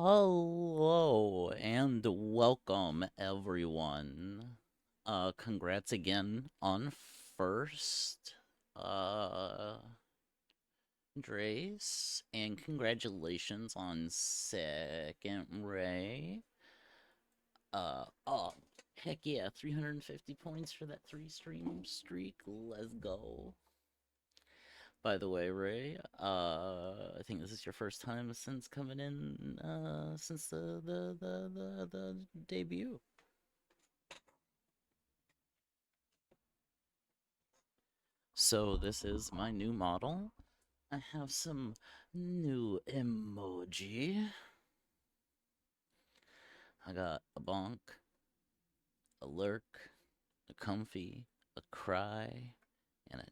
Hello and welcome everyone. Congrats again on first, uh, Drace, and congratulations on second, Ray. Oh, heck yeah, 350 points for that 3 stream streak. Let's go. By the way, Ray, I think this is your first time since coming in, since the debut. So this is my new model. I have some new emoji. I got a bonk, a lurk, a comfy, a cry, and a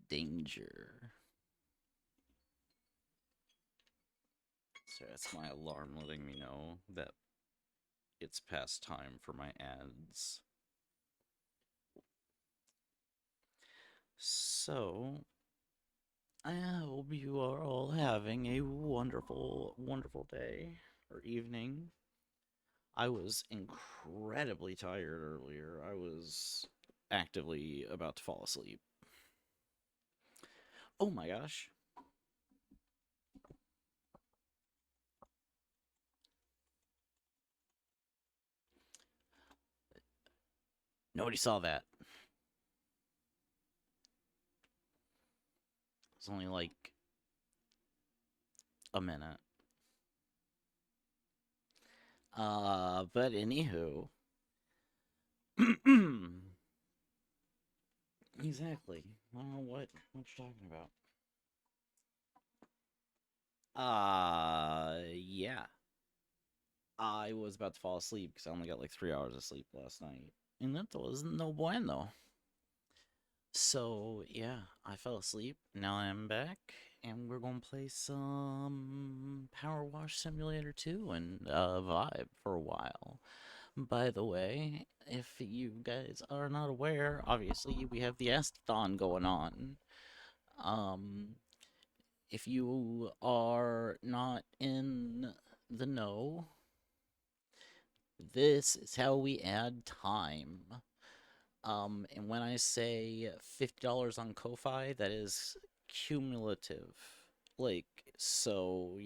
danger. So that's my alarm letting me know that it's past time for my ads. So, I hope you are all having a wonderful, wonderful day or evening. I was incredibly tired earlier. I was actively about to fall asleep. Oh my gosh. Nobody saw that. It was only like a minute. But anywho. Exactly. I don't know what you're talking about. Yeah. I was about to fall asleep because I only got like 3 hours of sleep last night. And that was no bueno. So, yeah, I fell asleep. Now I'm back, and we're gonna play some Power Wash Simulator 2 and vibe for a while. By the way, if you guys are not aware, obviously we have the Astython going on. Um, if you are not in the know, this is how we add time. And when I say $50 on Ko-Fi, that is cumulative. Like, so,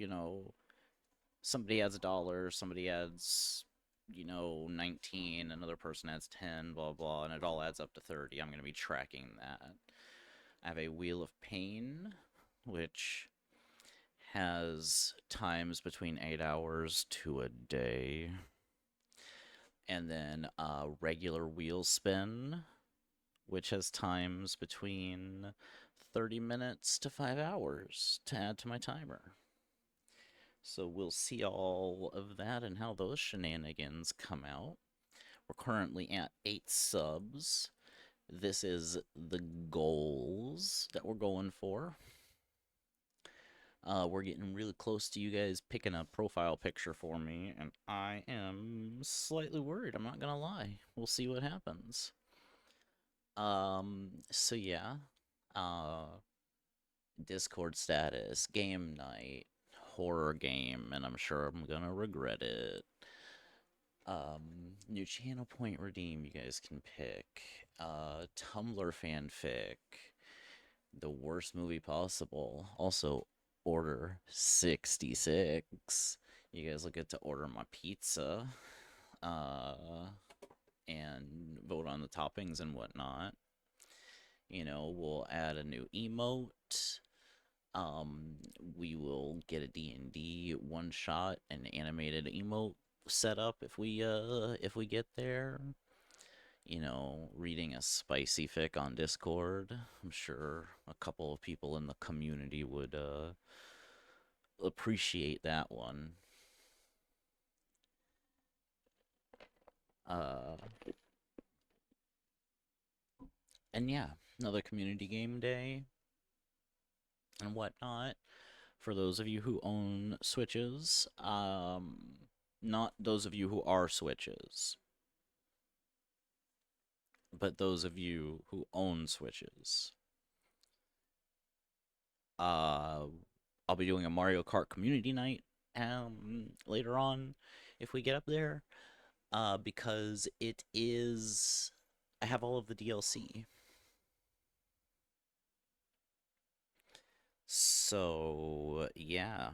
somebody adds $1, somebody adds, 19, another person adds 10, blah, blah, and it all adds up to 30. I'm going to be tracking that. I have a Wheel of Pain, which has times between 8 hours to a day. And then regular wheel spin, which has times between 30 minutes to 5 hours to add to my timer. So we'll see all of that and how those shenanigans come out. We're currently at 8 subs. This is the goals that we're going for. We're getting really close to you guys picking a profile picture for me, and I am slightly worried. I'm not gonna lie. We'll see what happens. So yeah. Uh, Discord status, game night, horror game, and I'm sure I'm gonna regret it. New channel point redeem you guys can pick. Tumblr fanfic, the worst movie possible. Also, order 66. You guys will get to order my pizza, uh, and vote on the toppings and whatnot. We'll add a new emote. We will get a D&D one shot and animated emote set up if we get there. Reading a spicy fic on Discord. I'm sure a couple of people in the community would appreciate that one. Uh and yeah, another community game day and whatnot. For those of you who own Switches, not those of you who are Switches, but those of you who own Switches. Uh, I'll be doing a Mario Kart community night later on if we get up there, because it is. I have all of the DLC. So, yeah.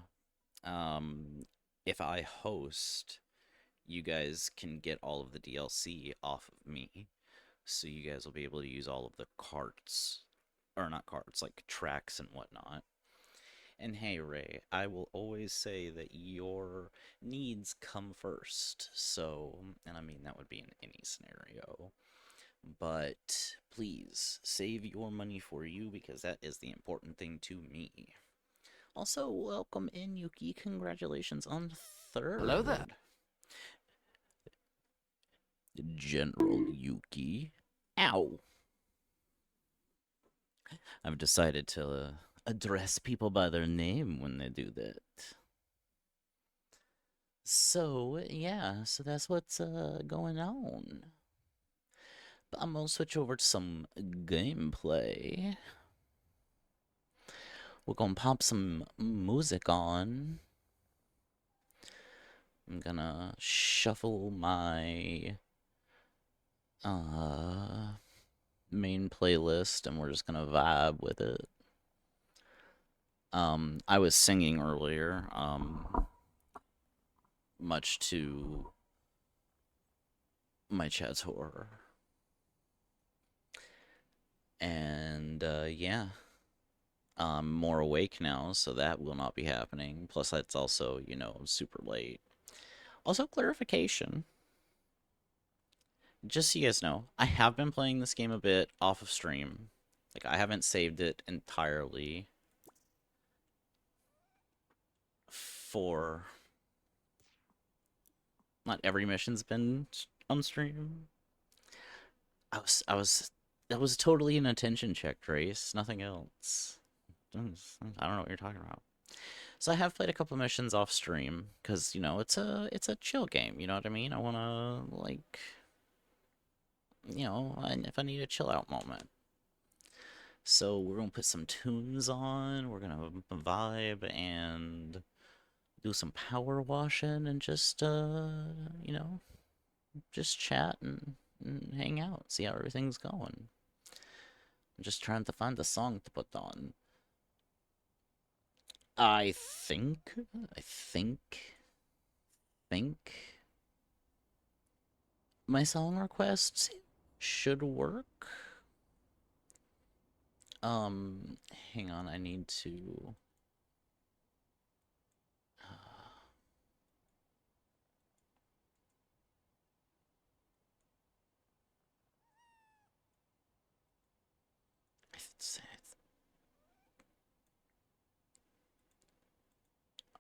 Um, if I host, you guys can get all of the DLC off of me. So you guys will be able to use all of the carts, or not carts, like tracks and whatnot. And hey, Ray, I will always say that your needs come first. So, and I mean, that would be in any scenario. But please save your money for you because that is the important thing to me. Also, welcome in, Yuki. Congratulations on third. Hello there. General Yuki. Ow. I've decided to address people by their name when they do that. So, yeah, so that's what's going on. But I'm gonna switch over to some gameplay. We're gonna pop some music on. I'm gonna shuffle my main playlist and we're just gonna vibe with it. I was singing earlier, much to my chat's horror. And yeah, I'm more awake now, so that will not be happening. Plus, that's also, super late. Also, clarification. Just so you guys know, I have been playing this game a bit off of stream. Like, I haven't saved it entirely for. Not every mission's been on stream. That was totally an attention check, Trace. Nothing else. I don't know what you're talking about. So I have played a couple missions off stream because it's a chill game. You know what I mean? I want to like if I need a chill out moment. So we're gonna put some tunes on. We're gonna vibe and do some power washing and just just chat and hang out, see how everything's going. I'm just trying to find a song to put on. I think, I think, think my song requests should work. Hang on, I need to.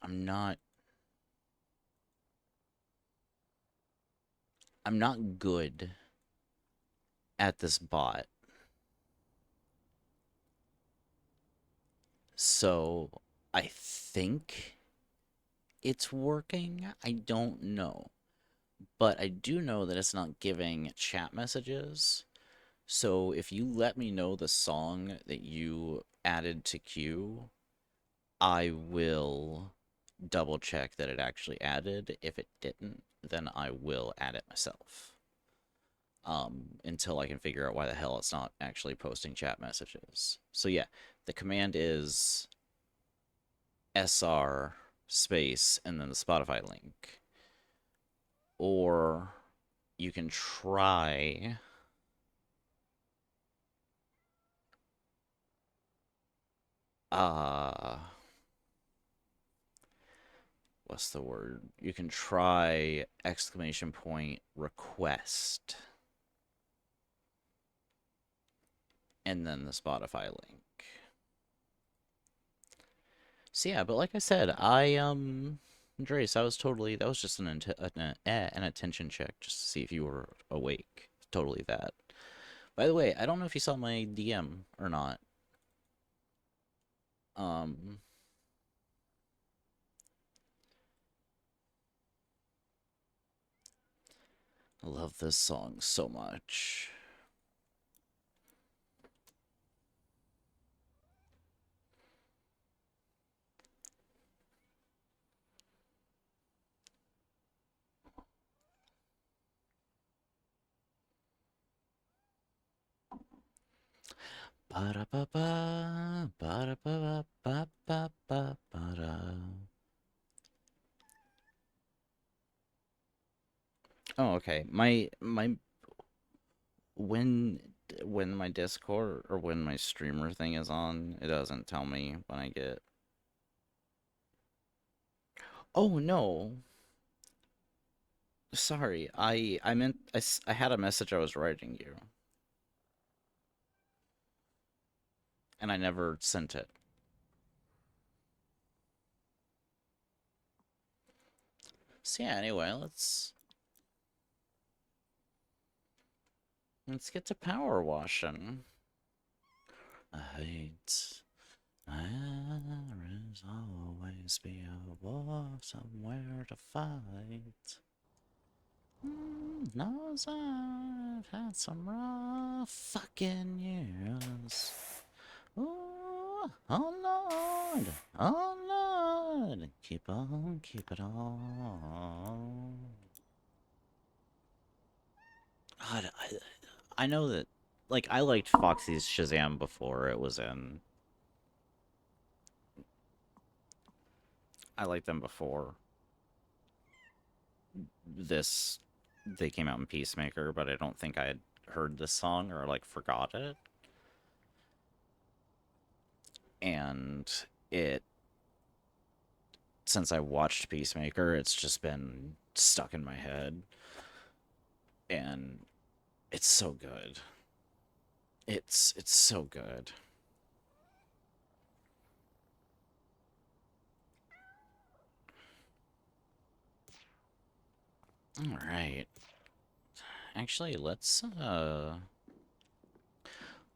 I'm not. I'm not good at this bot. So I think it's working. I don't know. But I do know that it's not giving chat messages. So if you let me know the song that you added to queue, I will double check that it actually added. If it didn't, then I will add it myself. Until I can figure out why the hell it's not actually posting chat messages. So yeah, the command is SR space and then the Spotify link. Or you can try uh what's the word? You can try exclamation point request and then the Spotify link. So yeah, but like I said, Andres, I was totally that was just an attention check just to see if you were awake. Totally that. By the way, I don't know if you saw my DM or not. Um, I love this song so much. Ba-da-ba-ba, ba-da-ba-ba-ba-ba-ba-ba-da. Oh, okay. My when when my Discord or when my streamer thing is on, it doesn't tell me when I get. Oh no. Sorry. I meant I had a message I was writing you and I never sent it. So yeah, anyway, let's get to power washing. I hate There's always be a war somewhere to fight. Knows I've had some rough fucking years. Ooh, oh Lord, oh Lord, keep on, keep it on. God, I know that, like, I liked Foxy's Shazam before it was in. I liked them before this. They came out in Peacemaker, but I don't think I had heard this song or, like, forgot it. And it, since I watched Peacemaker, it's just been stuck in my head. And it's so good. It's so good. All right. Actually, let's oh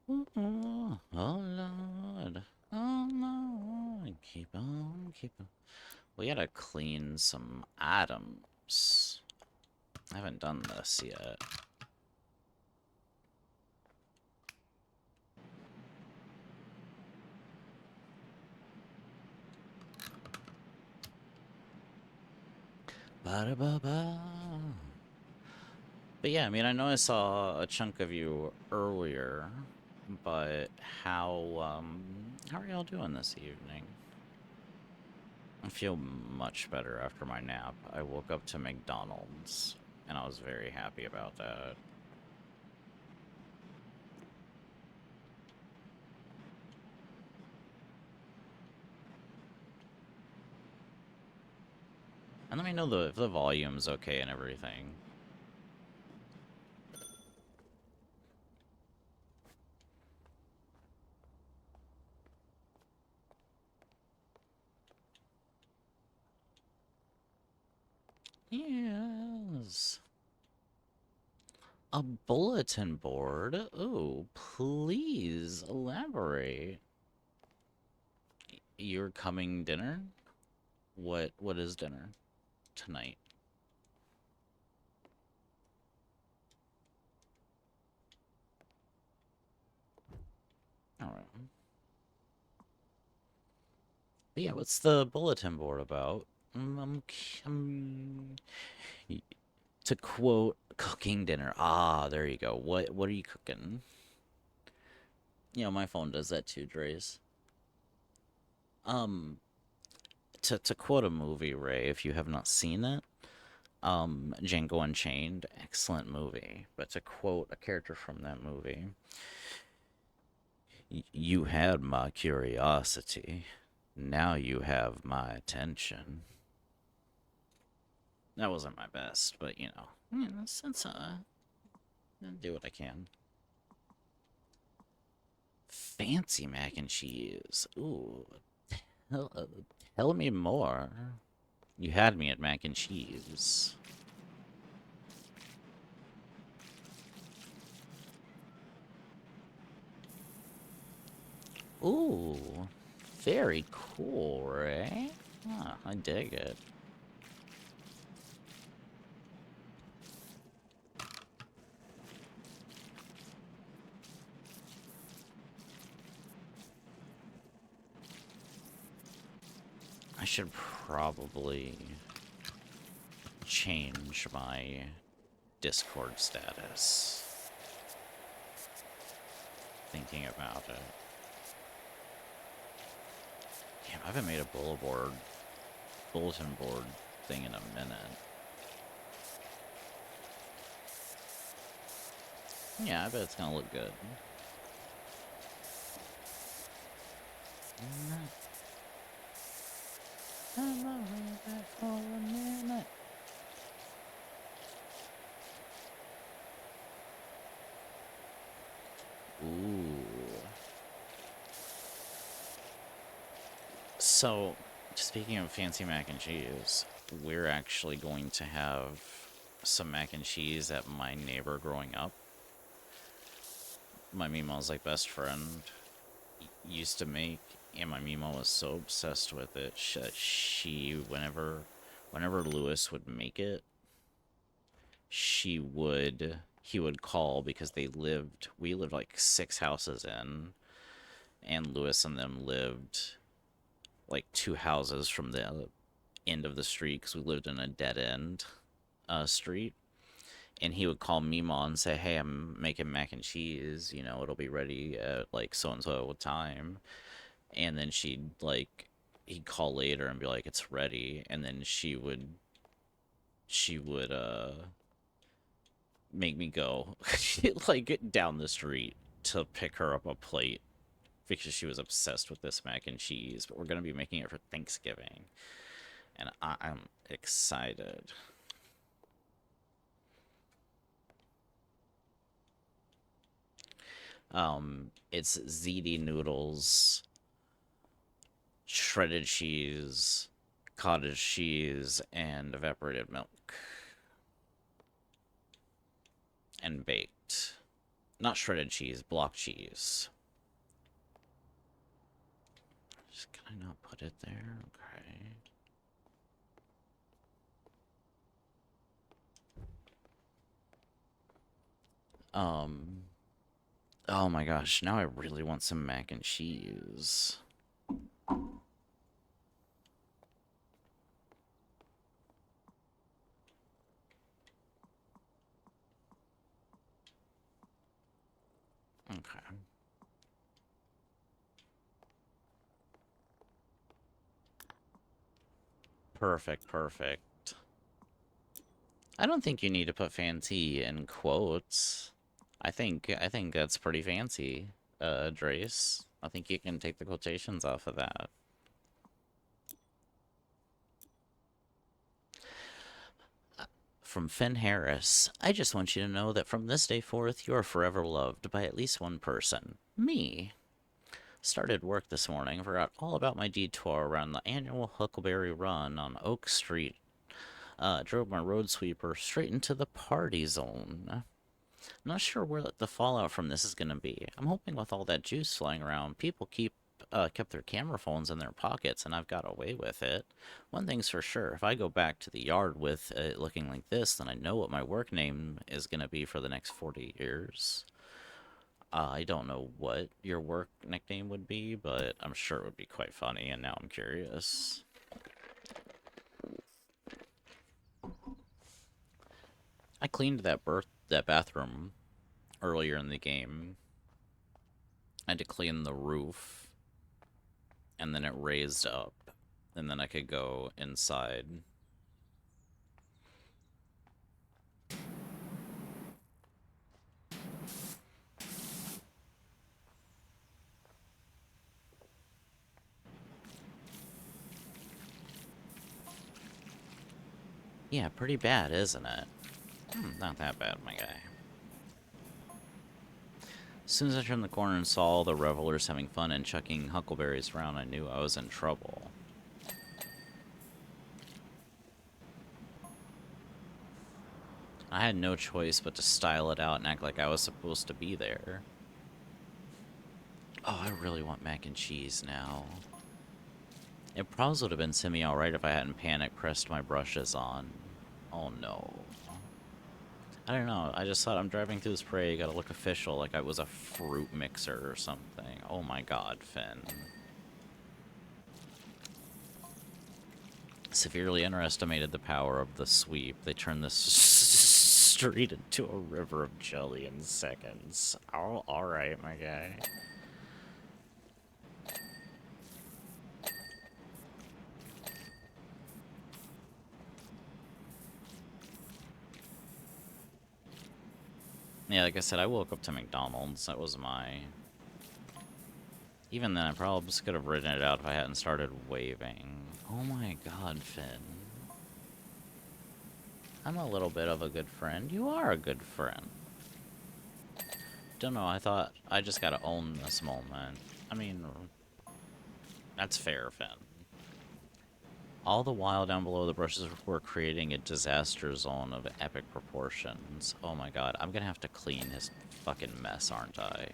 Lord. Oh Lord. Keep on, keep on. We gotta clean some items. I haven't done this yet. Ba-da-ba-ba. But yeah, I mean, I know I saw a chunk of you earlier, but how are y'all doing this evening? I feel much better after my nap. I woke up to McDonald's, and I was very happy about that. And let me know if the volume's okay and everything. Yes. A bulletin board? Ooh, please elaborate. Your coming dinner? What is dinner tonight? Alright. But yeah, what's the bulletin board about? To quote, cooking dinner. Ah, there you go. What are you cooking? You know, my phone does that too, Dre's. Um, to quote a movie, Ray, if you have not seen it, Django Unchained, excellent movie. But to quote a character from that movie, you had my curiosity. Now you have my attention. That wasn't my best, but you know, since do what I can. Fancy mac and cheese. Ooh, tell, tell me more. You had me at mac and cheese. Ooh, very cool, right? Ah, I dig it. I should probably change my Discord status. thinking about it. Damn, I haven't made a bulletin board thing in a minute. Yeah, I bet it's gonna look good. I'm alright back for a minute. Ooh. So, speaking of fancy mac and cheese, we're actually going to have some mac and cheese that my neighbor growing up, my Meemaw's like best friend, used to make, and my Meemaw was so obsessed with it. Whenever Lewis would make it, he would call because we lived like 6 houses in, and Lewis and them lived like 2 houses from the end of the street because we lived in a dead end street. And he would call Meemaw and say, "Hey, I'm making mac and cheese. You know, it'll be ready at like so and so time." And then he'd call later and be like, "It's ready." And then she would make me go like down the street to pick her up a plate because she was obsessed with this mac and cheese. But we're gonna be making it for Thanksgiving, and I'm excited. It's ziti noodles, shredded cheese, cottage cheese, and evaporated milk. And baked. Not shredded cheese, block cheese. Just can I not put it there? Okay. Oh my gosh, now I really want some mac and cheese. Okay. Perfect, perfect. I don't think you need to put fancy in quotes. I think that's pretty fancy, Drace. I think you can take the quotations off of that. From Finn Harris, I just want you to know that from this day forth, you are forever loved by at least one person. Me. Started work this morning, forgot all about my detour around the annual Huckleberry Run on Oak Street. Drove my road sweeper straight into the party zone. Not sure where the fallout from this is going to be. I'm hoping with all that juice flying around, people kept their camera phones in their pockets, and I've got away with it. One thing's for sure, if I go back to the yard with it looking like this, then I know what my work name is going to be for the next 40 years. I don't know what your work nickname would be, but I'm sure it would be quite funny, and now I'm curious. I cleaned that bathroom earlier in the game. I had to clean the roof, and then it raised up, and then I could go inside. Yeah, pretty bad, isn't it? Not that bad, my guy. As soon as I turned the corner and saw all the revelers having fun and chucking huckleberries around, I knew I was in trouble. I had no choice but to style it out and act like I was supposed to be there. Oh, I really want mac and cheese now. It probably would have been semi-alright if I hadn't panic pressed my brushes on. Oh no. I don't know, I just thought I'm driving through this parade, gotta look official, like I was a fruit mixer or something. Oh my god, Finn. Severely underestimated the power of the sweep. They turned this street into a river of jelly in seconds. Oh, alright, my guy. Yeah, like I said, I woke up to McDonald's. That was my... Even then, I probably just could have written it out if I hadn't started waving. Oh my god, Finn. I'm a little bit of a good friend. You are a good friend. Don't know, I thought I just gotta own this moment. I mean, that's fair, Finn. All the while down below, the brushes were creating a disaster zone of epic proportions. Oh my god, I'm gonna have to clean his fucking mess, aren't I?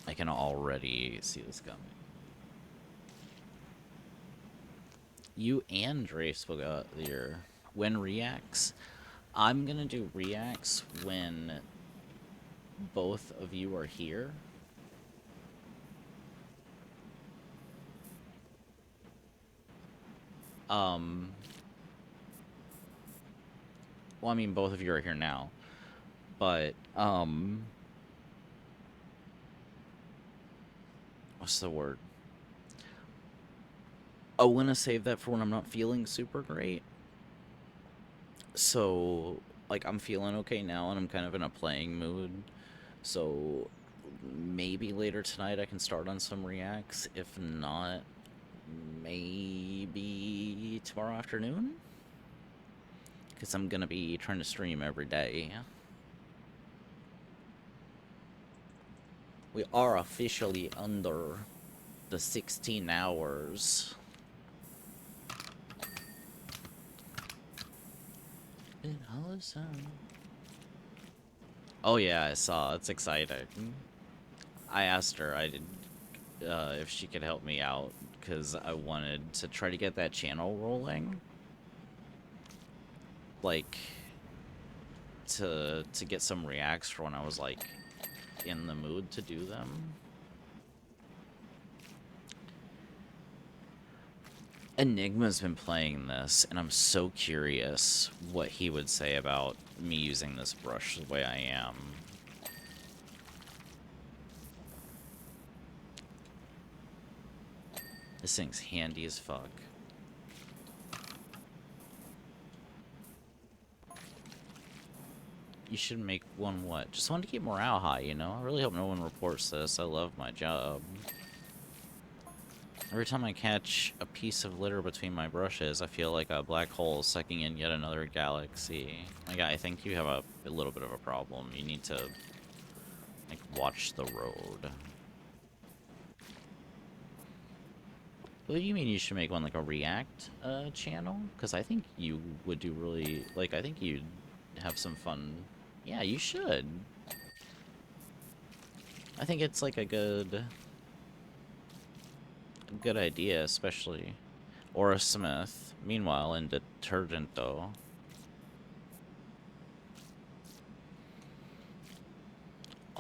I can already see this coming. You and Drace will go your when reacts. I'm gonna do reacts when both of you are here. Well, I mean, both of you are here now, but what's the word? I want to save that for when I'm not feeling super great. So, like, I'm feeling okay now, and I'm kind of in a playing mood. So, maybe later tonight I can start on some reacts. If not, maybe tomorrow afternoon? Because I'm going to be trying to stream every day. We are officially under the 16 hours. Oh yeah, I saw. It's exciting. I asked her if she could help me out because I wanted to try to get that channel rolling. Like to get some reacts for when I was like in the mood to do them. Enigma's been playing this, and I'm so curious what he would say about me using this brush the way I am. This thing's handy as fuck. You should make one what? Just want to keep morale high, you know? I really hope no one reports this. I love my job. Every time I catch a piece of litter between my brushes, I feel like a black hole sucking in yet another galaxy. Like, I think you have a little bit of a problem. You need to, like, watch the road. What do you mean you should make one, like, a React channel? Because I think you would do really, like, I think you'd have some fun. Yeah, you should. I think it's, like, a good idea, especially. Or a Smith. Meanwhile, in detergent, though.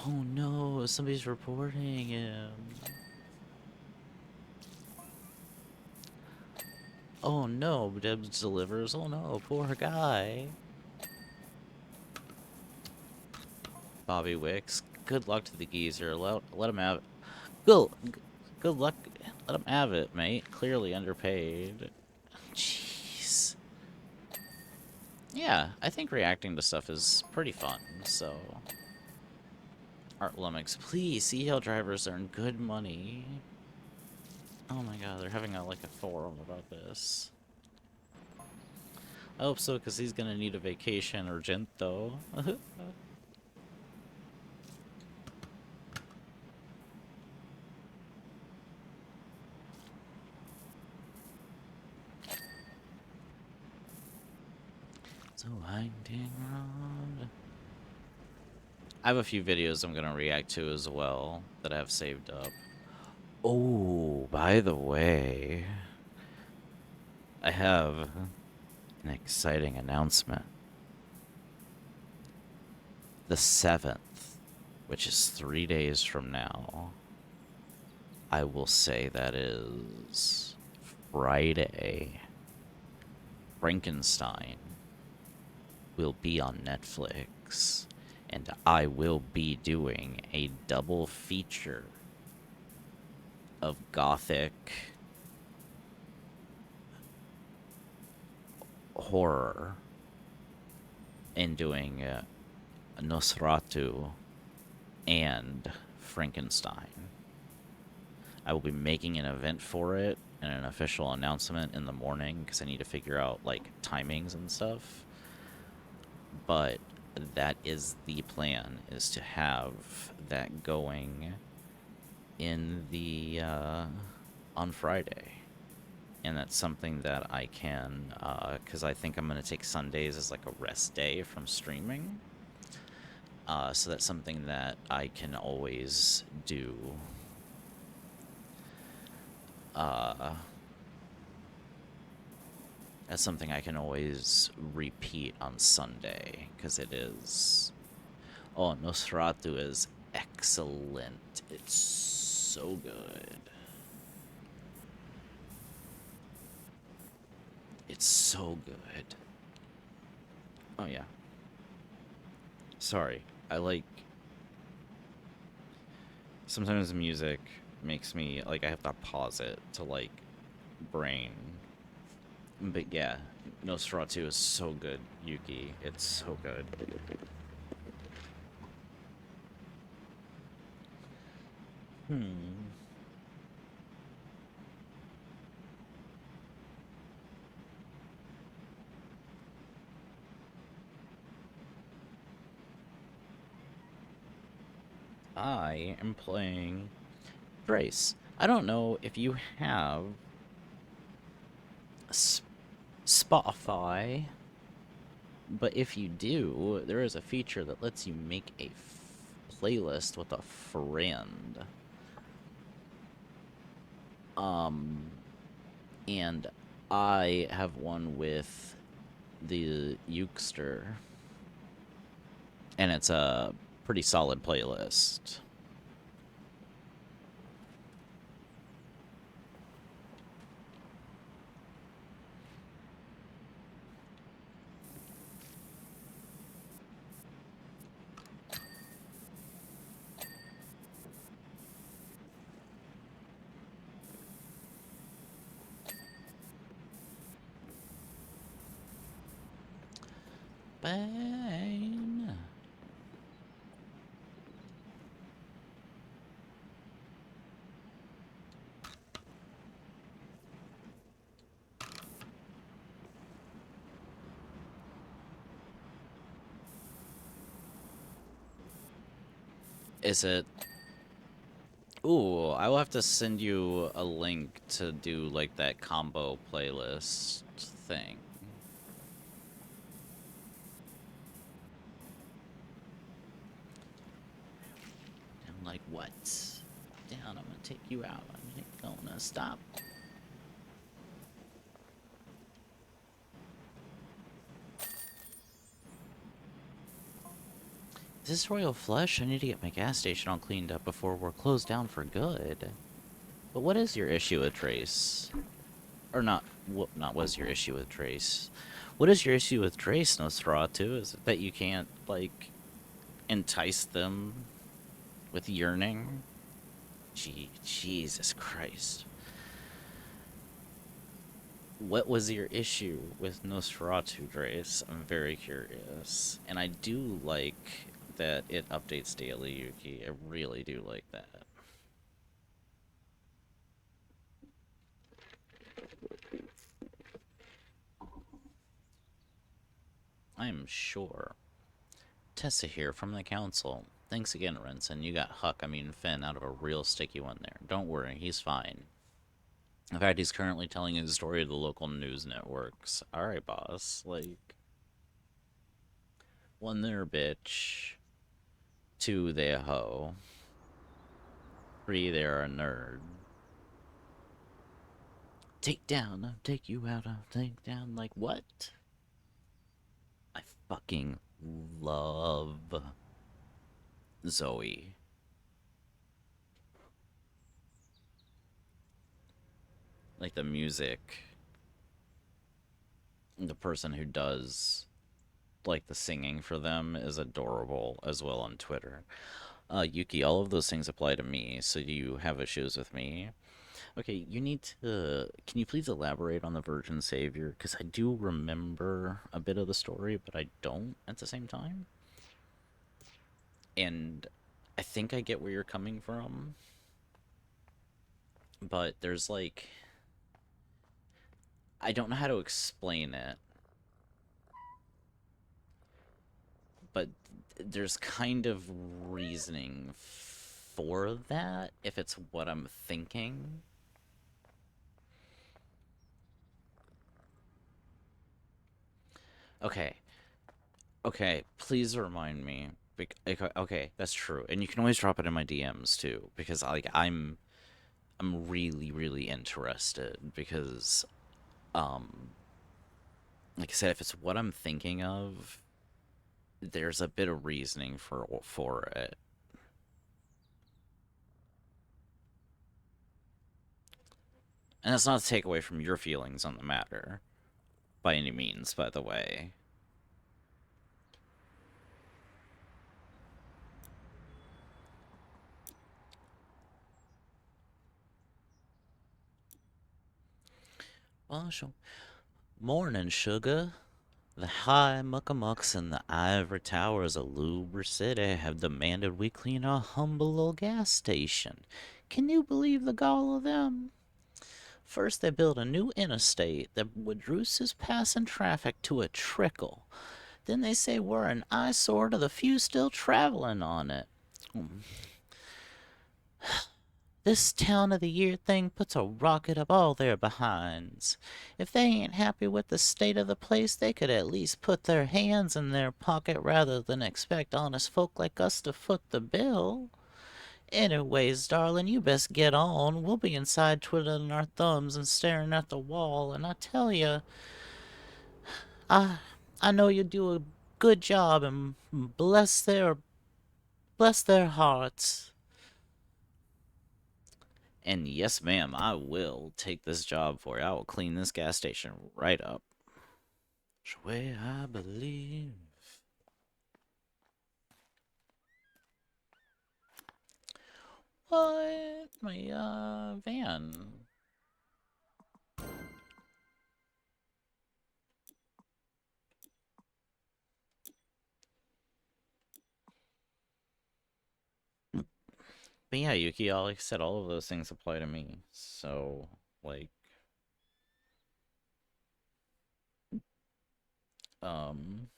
Oh no, somebody's reporting him. Oh no, Debs delivers. Oh no, poor guy. Bobby Wicks. Good luck to the geezer. Let him have it. Good luck. Let him have it, mate. Clearly underpaid. Jeez. Yeah, I think reacting to stuff is pretty fun, so... Art Lummox, please, CL drivers earn good money. Oh my god, they're having like a forum about this. I hope so, because he's gonna need a vacation urgento. So winding road. I have a few videos I'm gonna react to as well that I have saved up. Oh, by the way, I have an exciting announcement. The 7th, which is 3 days from now, I will say that is Friday. Frankenstein will be on Netflix, and I will be doing a double feature of gothic horror and doing Nosferatu and Frankenstein. I will be making an event for it and an official announcement in the morning because I need to figure out like timings and stuff. But that is the plan, is to have that going in the on Friday. And that's something that I can, because I think I'm going to take Sundays as like a rest day from streaming. So that's something that I can always do. Uh, that's something I can always repeat on Sunday, because it is. Oh, Nosferatu is excellent. It's so good. It's so good. Oh, yeah. Sorry. I like. Sometimes the music makes me, like, I have to pause it to, like, brain. But yeah, Nosferatu is so good, Yuki. It's so good. Hmm. I am playing Grace. I don't know if you have Spotify, but if you do, there is a feature that lets you make a playlist with a friend. Um, and I have one with the Ukester, and it's a pretty solid playlist. Bane. Is it? Ooh, I will have to send you a link to do like that combo playlist thing. I'm like, what? Down, I'm gonna take you out. I'm gonna stop. Is this Royal Flush? I need to get my gas station all cleaned up before we're closed down for good. But what is your issue with Trace? Or not, what is your issue with Trace? What is your issue with Trace, Nosferatu? Is it that you can't, like, entice them with yearning? Jesus Christ. What was your issue with Nosferatu, Trace? I'm very curious. And I do like that it updates daily, Yuki. I really do like that. I'm sure. Tessa here from the council. Thanks again, Renson. You got Finn out of a real sticky one there. Don't worry, he's fine. In fact, he's currently telling his story to the local news networks. Alright, boss. Like, one there, bitch. Two, they a hoe. Three, they're a nerd. Take down, I'll take you out, I'll take down. Like, what? I fucking love Zoe. Like, the music the person who does like the singing for them is adorable as well on Twitter. Yuki, all of those things apply to me. So do you have issues with me? Okay, you need to. Can you please elaborate on the Virgin Savior? Because I do remember a bit of the story, but I don't at the same time. And I think I get where you're coming from, but there's like. I don't know how to explain it, but there's kind of reasoning for that if it's what I'm thinking. Okay, okay, please remind me. Okay, that's true, and you can always drop it in my DMs too, because like I'm really really interested because um like I said, if it's what I'm thinking of, there's a bit of reasoning for it, and that's not to take away from your feelings on the matter by any means. By the way, Marshall, morning sugar. The high muckamucks in the ivory towers of Luber City have demanded we clean our humble little gas station. Can you believe the gall of them? First, they built a new interstate that reduces passing traffic to a trickle. Then they say we're an eyesore to the few still traveling on it. This town of the year thing puts a rocket up all their behinds. If they ain't happy with the state of the place, they could at least put their hands in their pocket rather than expect honest folk like us to foot the bill. Anyways, darling, you best get on. We'll be inside twiddling our thumbs and staring at the wall, and I tell you, I I know you do a good job, and bless their hearts. And yes, ma'am, I will take this job for you. I will clean this gas station right up. Way I believe. What? My van. But yeah, Yuki, like I said, all of those things apply to me. So, like, um,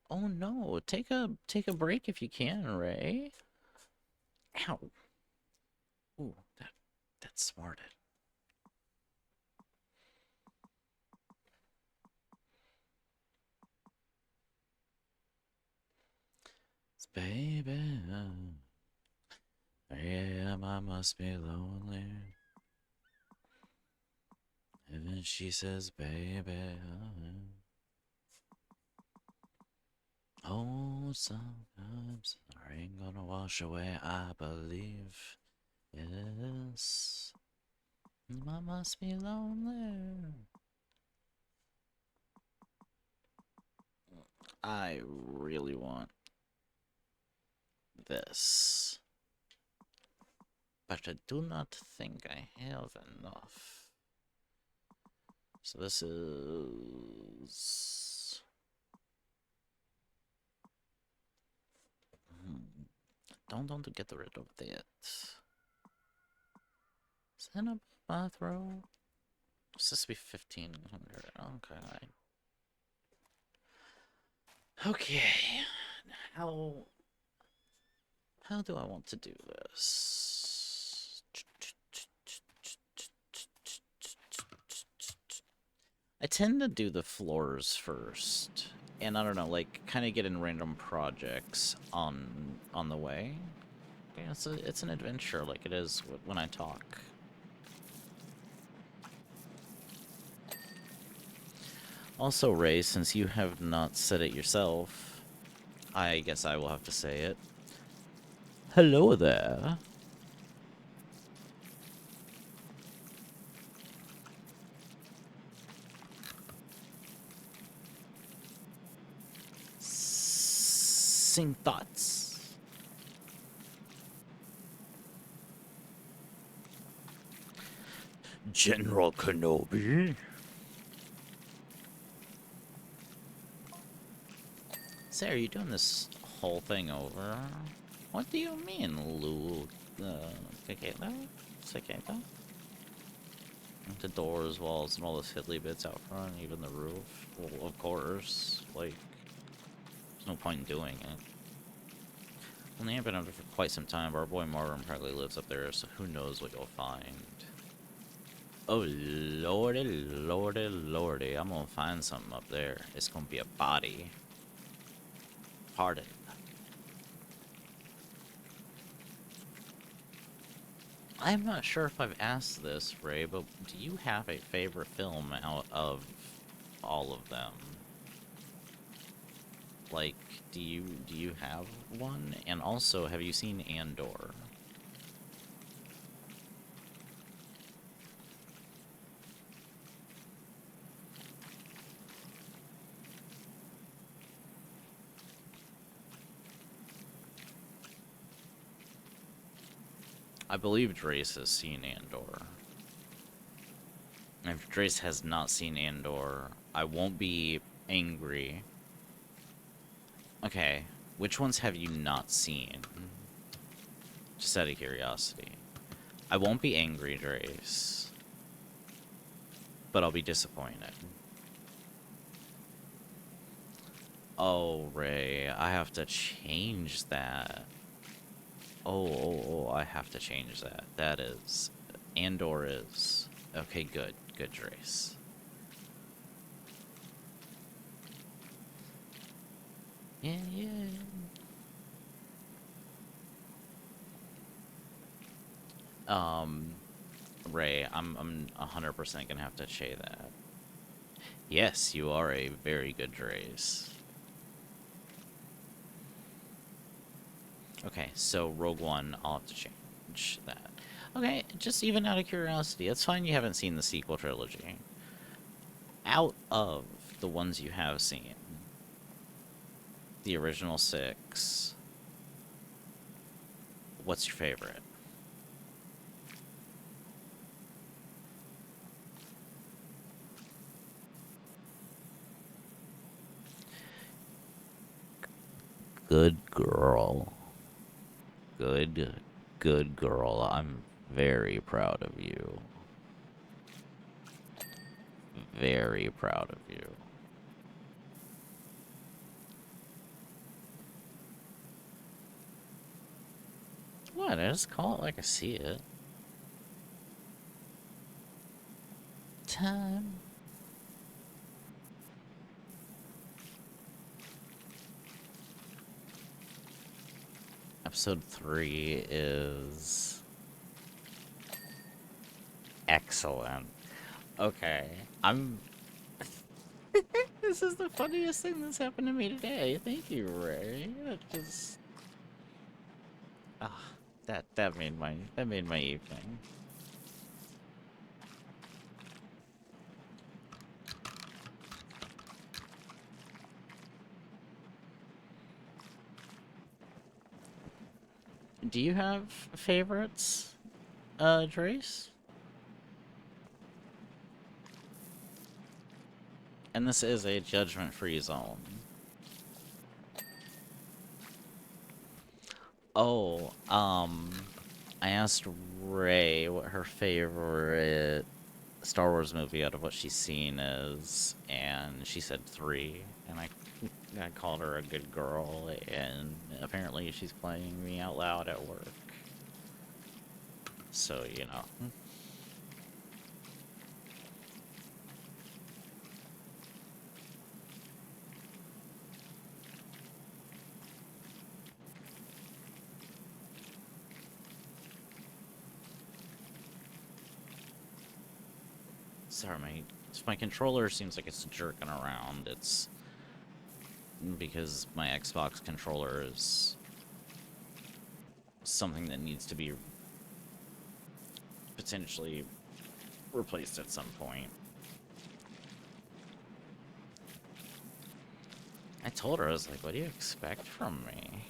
oh no, take a break if you can, Ray. Ow. Ooh, that smarted. It's baby. Yeah, I must be lonely. Even she says, baby. Oh, sometimes the rain gonna wash away, I believe. Yes, I must be lonely. I really want this, but I do not think I have enough. So this is... Don't get rid of that. Is that a bathrobe? It's supposed to be 1,500. Okay. Okay. How do I want to do this? I tend to do the floors first, and I don't know, like kind of get in random projects on the way. Yeah, it's an adventure, like it is when I talk. Also, Ray, since you have not said it yourself, I guess I will have to say it. Hello there. Closing thoughts. General Kenobi. So, are you doing this whole thing over? What do you mean, Lou? Cicada? Cicada? The doors, walls, and all the fiddly bits out front, even the roof. Well, of course. Like, there's no point in doing it. Well, they ain't been up there for quite some time, but our boy Marvin probably lives up there, so who knows what you'll find. Oh, lordy, lordy, lordy. I'm gonna find something up there. It's gonna be a body. Pardon. I'm not sure if I've asked this, Ray, but do you have a favorite film out of all of them? Like, do you have one? And also, have you seen Andor? I believe Drace has seen Andor. If Drace has not seen Andor, I won't be angry. Okay, which ones have you not seen? Just out of curiosity. I won't be angry, Drace. But I'll be disappointed. Oh, Ray, I have to change that. Oh, I have to change that. That is... Andor is... Okay, good. Good, Drace. Yeah. Ray, I'm 100% gonna have to say that. Yes, you are a very good Drace. Okay, so Rogue One, I'll have to change that. Okay, just even out of curiosity, it's fine you haven't seen the sequel trilogy. Out of the ones you have seen, the original 6, what's your favorite? Good girl. Good girl. I'm very proud of you. Very proud of you. What? I just call it like I see it. Time. Episode 3 is... excellent. Okay, I'm... This is the funniest thing that's happened to me today. Thank you, Ray. That just... Ah, that made my evening. Do you have favorites, Trace? And this is a judgment-free zone. Oh, I asked Ray what her favorite Star Wars movie out of what she's seen is, and she said 3, and I called her a good girl, and apparently she's playing me out loud at work. So, you know. Sorry, my controller seems like it's jerking around. It's because my Xbox controller is something that needs to be potentially replaced at some point. I told her, I was like, what do you expect from me?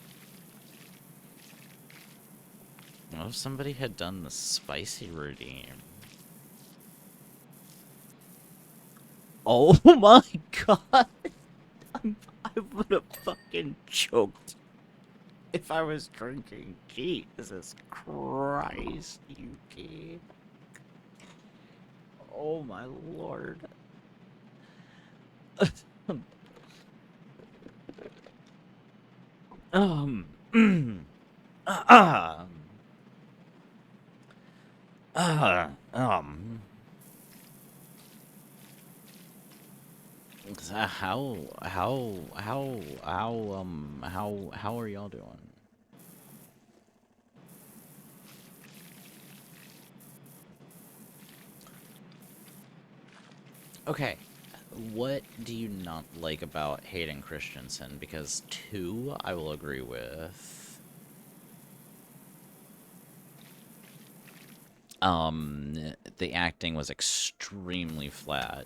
What if somebody had done the spicy redeem? Oh my god! I would have fucking choked if I was drinking. Jesus Christ, Yuki. Oh my lord. um. uh, uh, um. How are y'all doing? Okay, what do you not like about Hayden Christensen? Because two, I will agree with. Um, the acting was extremely flat,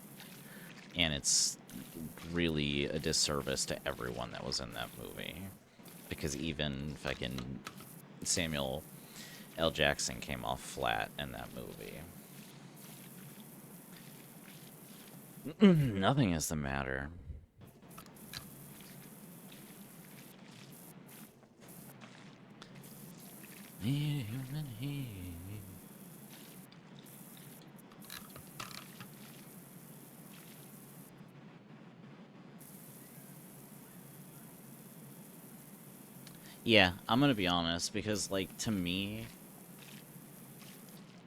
and it's really a disservice to everyone that was in that movie. Because even fucking Samuel L. Jackson came off flat in that movie. Nothing is the matter. Yeah, I'm gonna be honest, because, like, to me,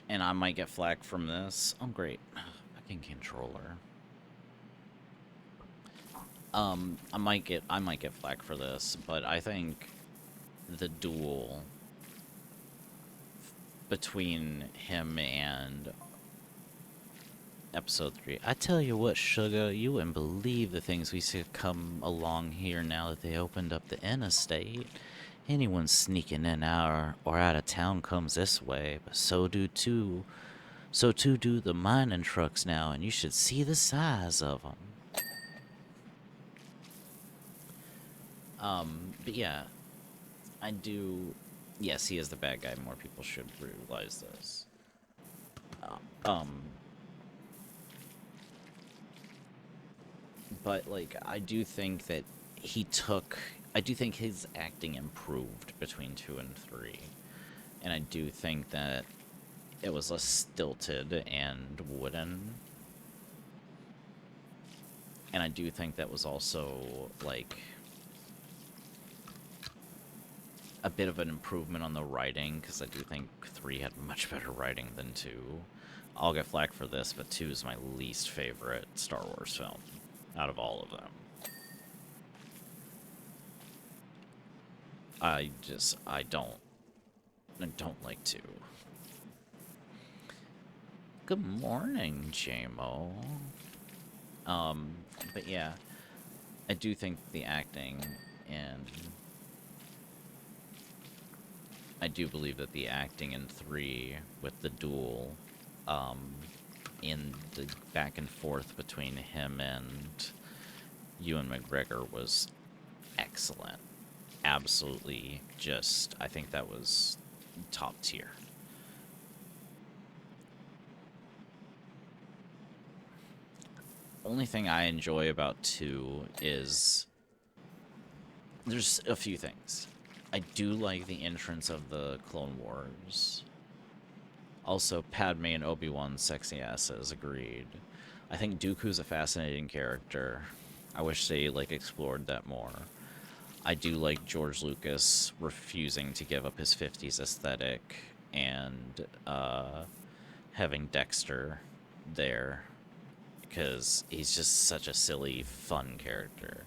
and I might get flack from this. Oh, great. Fucking controller. I might get flack for this, but I think the duel between him and episode 3. I tell you what, Sugar, you wouldn't believe the things we see come along here now that they opened up the interstate. Anyone sneaking in out or out of town comes this way, but so too do the mining trucks now, and you should see the size of them. But yeah, I do. Yes, he is the bad guy. More people should realize this. Um, but like, I do think that he took. I do think his acting improved between 2 and 3, and I do think that it was less stilted and wooden. And I do think that was also like a bit of an improvement on the writing, because I do think 3 had much better writing than 2. I'll get flack for this, but 2 is my least favorite Star Wars film out of all of them. I don't like 2. Good morning, JMO. But yeah, I do think the acting, and I do believe that the acting in 3 with the duel, in the back and forth between him and Ewan McGregor was excellent. Absolutely, just, I think that was top tier. Only thing I enjoy about 2 is there's a few things. I do like the entrance of the Clone Wars. Also, Padme and Obi-Wan's sexy asses, agreed. I think Dooku's a fascinating character. I wish they, like, explored that more. I do like George Lucas refusing to give up his 50s aesthetic and having Dexter there, because he's just such a silly, fun character.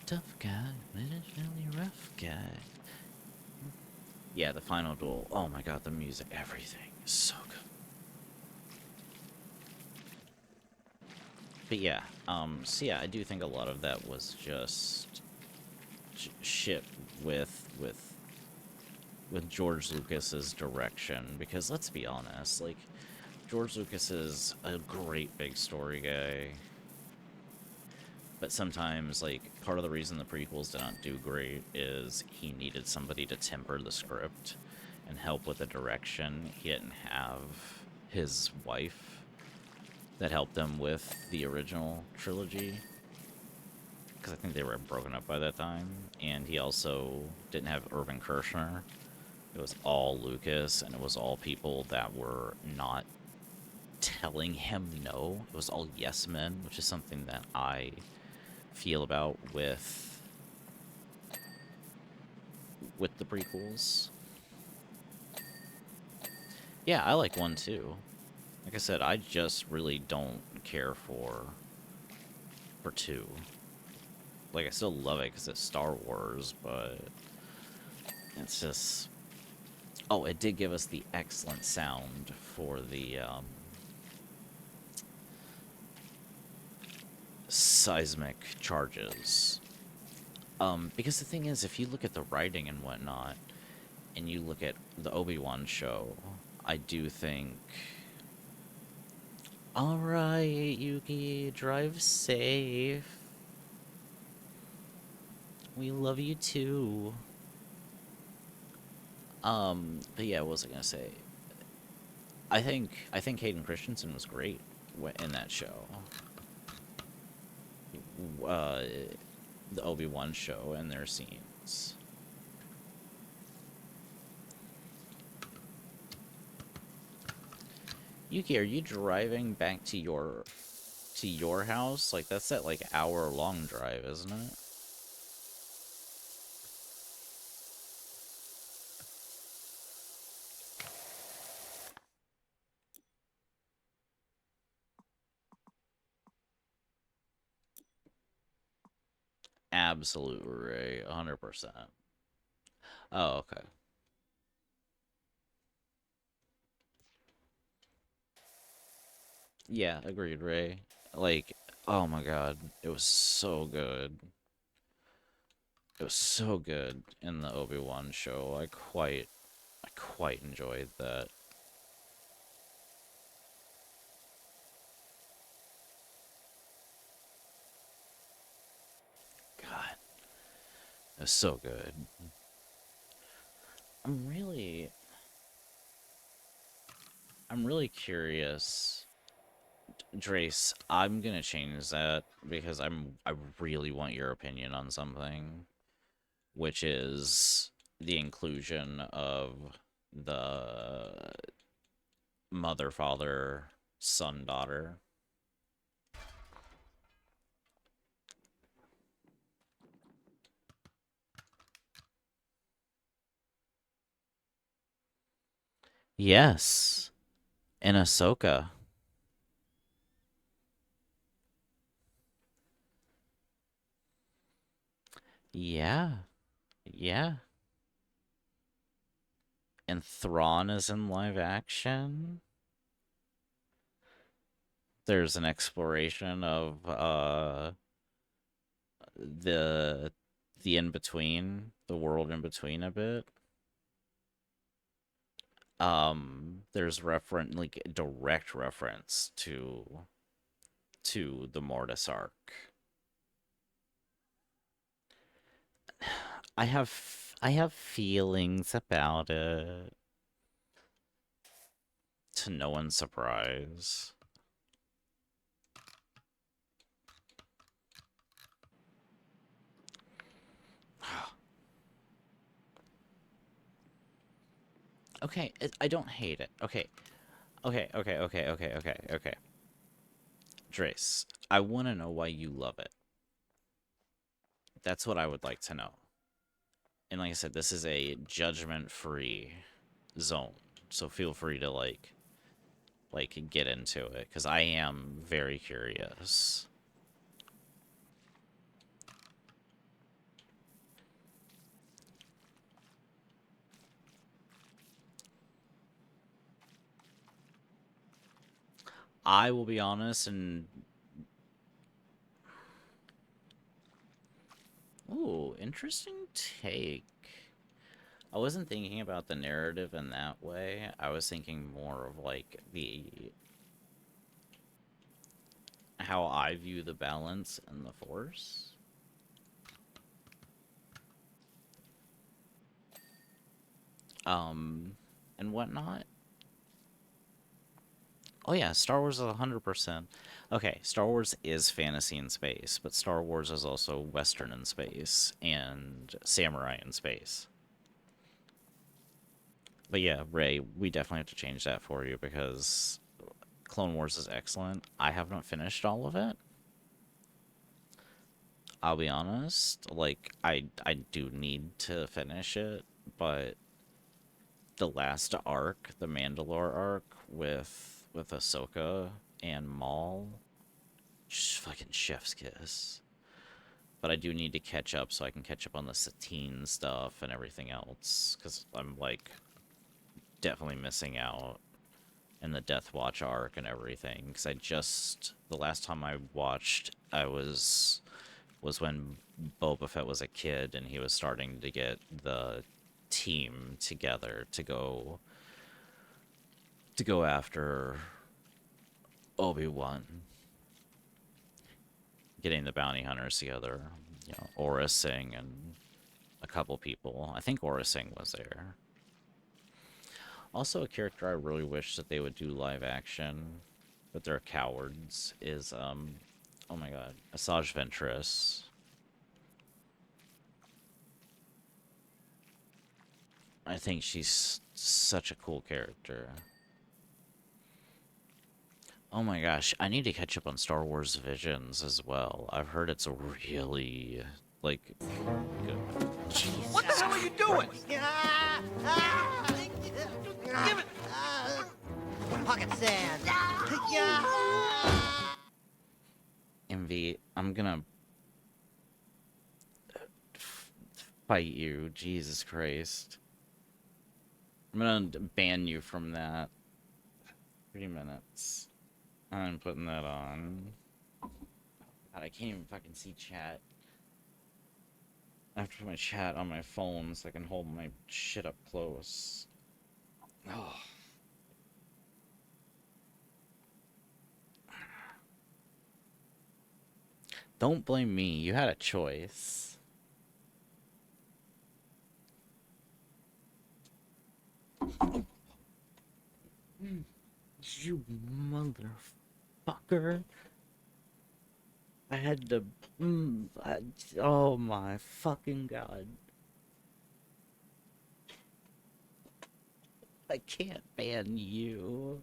Tough guy, but it's really rough guy. Yeah, the final duel. Oh my god, the music, everything is so good. But yeah, so yeah, I do think a lot of that was just shit with George Lucas's direction, because let's be honest, like, George Lucas is a great big story guy, but sometimes, like, part of the reason the prequels did not do great is he needed somebody to temper the script and help with the direction. He didn't have his wife that helped them with the original trilogy, because I think they were broken up by that time, and he also didn't have Irvin Kershner. It was all Lucas, and it was all people that were not telling him no. It was all yes men, which is something that I feel about with the prequels. Yeah, I like 1 too. Like I said, I just really don't care for 2. Like, I still love it because it's Star Wars, but it's just... Oh, it did give us the excellent sound for the seismic charges. Because the thing is, if you look at the writing and whatnot, and you look at the Obi-Wan show, I do think... Alright, Yuki, drive safe. We love you too. But yeah, what was I gonna say? I think Hayden Christensen was great in that show. Uh, the Obi-Wan show and their scenes. Yuki, are you driving back to your house? Like, that's that, like, hour-long drive, isn't it? Absolute Ray, 100%. Oh, okay. Yeah, agreed, Ray. Like, oh my god, it was so good. It was so good in the Obi-Wan show. I quite enjoyed that. God, it was so good. I'm really, I'm really curious. Drace, I'm gonna change that because I really want your opinion on something, which is the inclusion of the mother, father, son, daughter. Yes, in Ahsoka. Yeah, yeah. And Thrawn is in live action. There's an exploration of the in between, the world in between a bit. There's like direct reference to the Mortis arc. I have feelings about it, to no one's surprise. Okay, I don't hate it. Okay, okay. Drace, I want to know why you love it. That's what I would like to know. And like I said, this is a judgment-free zone, so feel free to like get into it because I am very curious. I will be honest and ooh, interesting take. I wasn't thinking about the narrative in that way. I was thinking more of like the how I view the balance and the force. Um and whatnot. Oh yeah, Star Wars is 100%. Okay, Star Wars is fantasy in space, but Star Wars is also Western in space and samurai in space. But yeah, Ray, we definitely have to change that for you because Clone Wars is excellent. I have not finished all of it. I'll be honest, like I do need to finish it, but the last arc, the Mandalore arc with Ahsoka and Maul, just fucking chef's kiss. But I do need to catch up so I can catch up on the Satine stuff and everything else because I'm like definitely missing out in the Death Watch arc and everything because I just the last time I watched I was when Boba Fett was a kid and he was starting to get the team together to go after Obi-Wan, getting the bounty hunters together, you know, Aura Singh and a couple people. I think Aura Singh was there. Also, a character I really wish that they would do live action, but they're cowards, is, oh my god, Asajj Ventress. I think she's such a cool character. Oh my gosh, I need to catch up on Star Wars Visions as well. I've heard it's a really, like, good. Jesus. What the hell are you doing? Give it! Pocket sand. MV, I'm gonna fight you. Jesus Christ. I'm gonna ban you from that. 3 minutes. I'm putting that on. God, I can't even fucking see chat. I have to put my chat on my phone so I can hold my shit up close. Oh. Don't blame me. You had a choice. You motherfucker. I had to. Oh my fucking god. I can't ban you.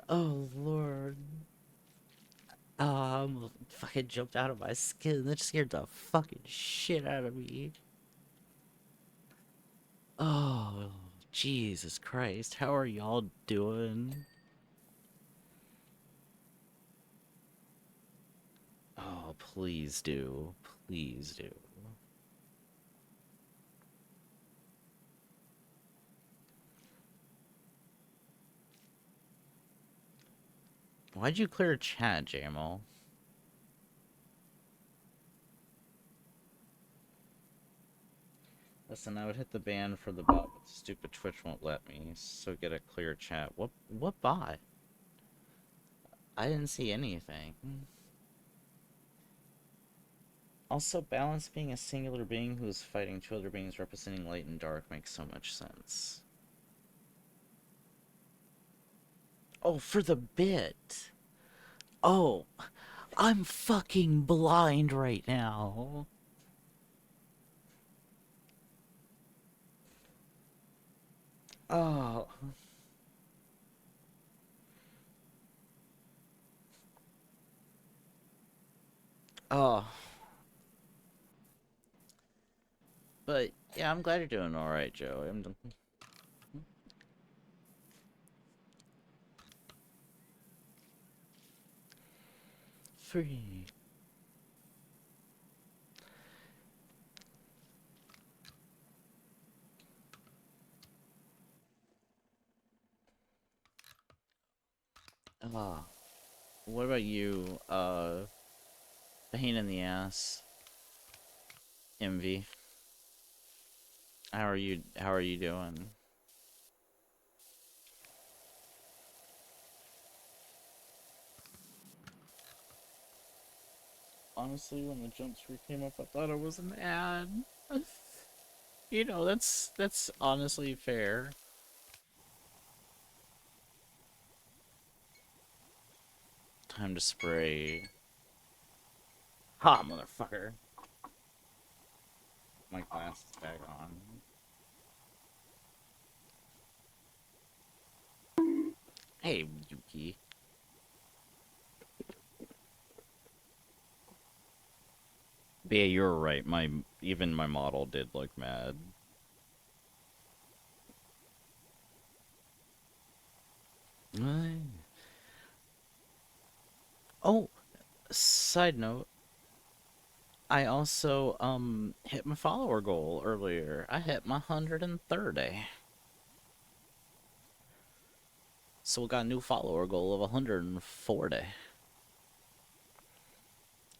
Oh lord. Oh, I almost fucking jumped out of my skin. That scared the fucking shit out of me. Oh, Jesus Christ. How are y'all doing? Oh, please do. Please do. Why'd you clear chat, Jamal? Listen, I would hit the ban for the bot, but stupid Twitch won't let me, so get a clear chat. What bot? I didn't see anything. Also, balance being a singular being who is fighting two other beings representing light and dark makes so much sense. Oh, for the bit. Oh, I'm fucking blind right now. Oh. Oh. But, yeah, I'm glad you're doing alright, Joe. Free. Ah. What about you, pain in the ass, MV? How are you doing? Honestly, when the jump scare came up, I thought it was an ad. That's honestly fair. Time to spray. Ha, motherfucker. My glasses back on. Hey, Yuki. But yeah, you're right. Even my model did look mad. Ay. Oh, side note, I also hit my follower goal earlier. I hit my 130. So we got a new follower goal of 140.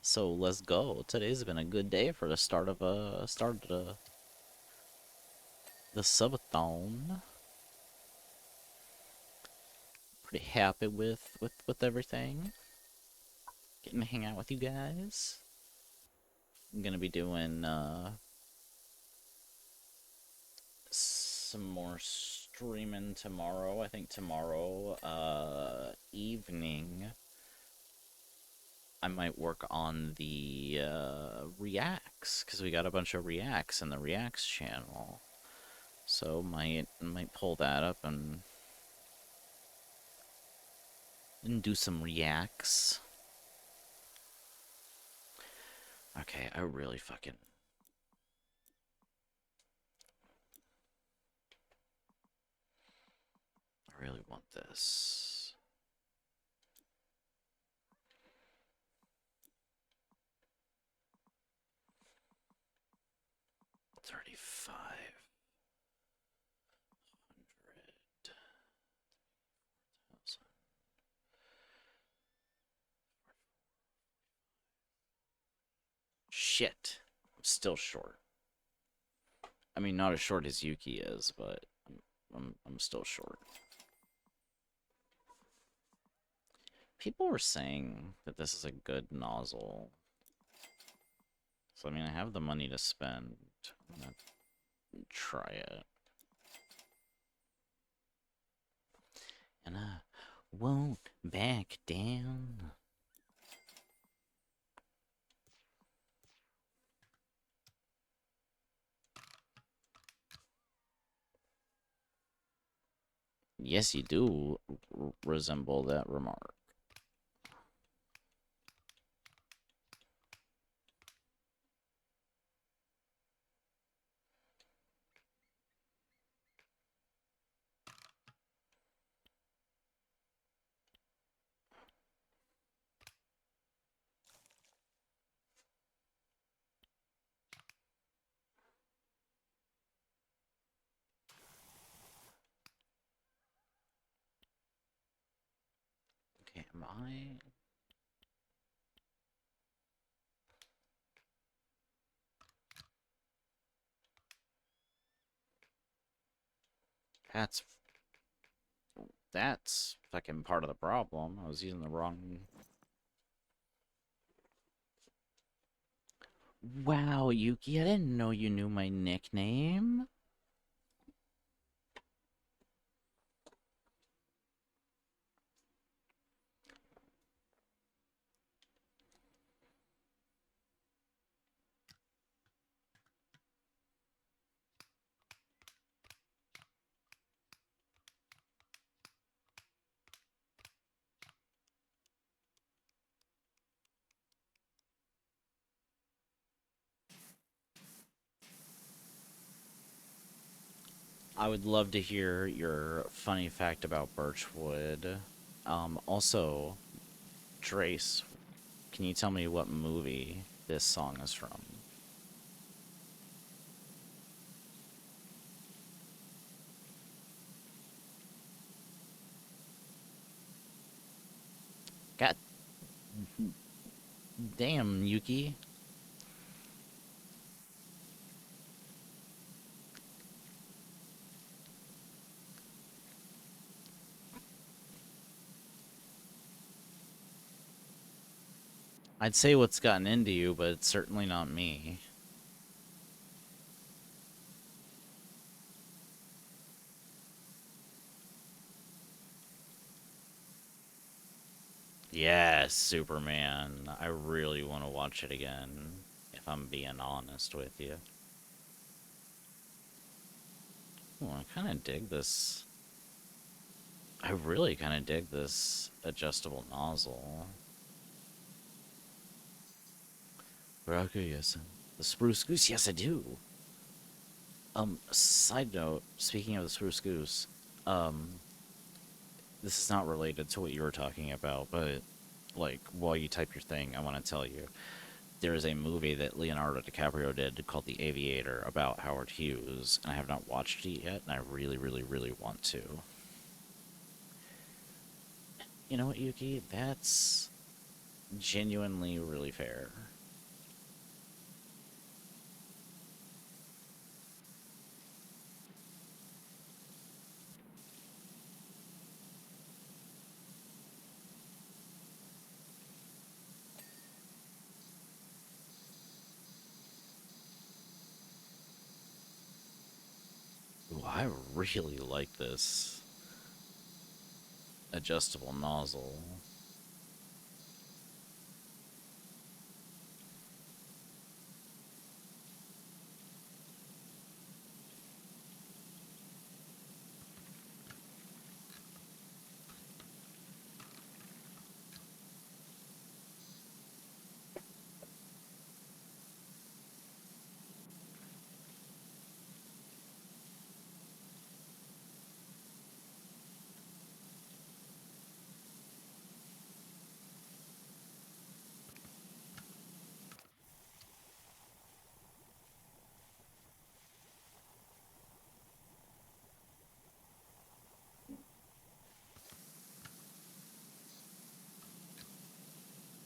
So let's go. Today's been a good day for the start of the subathon. Pretty happy with everything. Getting to hang out with you guys. I'm gonna be doing some more streaming tomorrow. I think tomorrow evening I might work on the reacts because we got a bunch of reacts in the reacts channel. So might pull that up and do some reacts. Okay, I really want this. 3,500. Shit. I'm still short. I mean, not as short as Yuki is, but I'm still short. People were saying that this is a good nozzle. So I mean, I have the money to spend. I'm gonna try it. And I won't back down. Yes, you do resemble that remark. Okay, am I? That's that's fucking part of the problem. I was using the wrong. Wow, Yuki, I didn't know you knew my nickname. I would love to hear your funny fact about Birchwood. Also, Trace, can you tell me what movie this song is from? God damn, Yuki. I'd say what's gotten into you, but it's certainly not me. Yes, Superman. I really want to watch it again, if I'm being honest with you. Oh, I kind of dig this. I really kind of dig this adjustable nozzle. Baraka, yes. The spruce goose, yes, I do. Side note, speaking of the spruce goose, um, this is not related to what you were talking about, but like while you type your thing, I want to tell you there is a movie that Leonardo DiCaprio did called The Aviator about Howard Hughes, and I have not watched it yet, and I really, really, really want to. You know what, Yuki? That's genuinely really fair. Ooh, I really like this adjustable nozzle.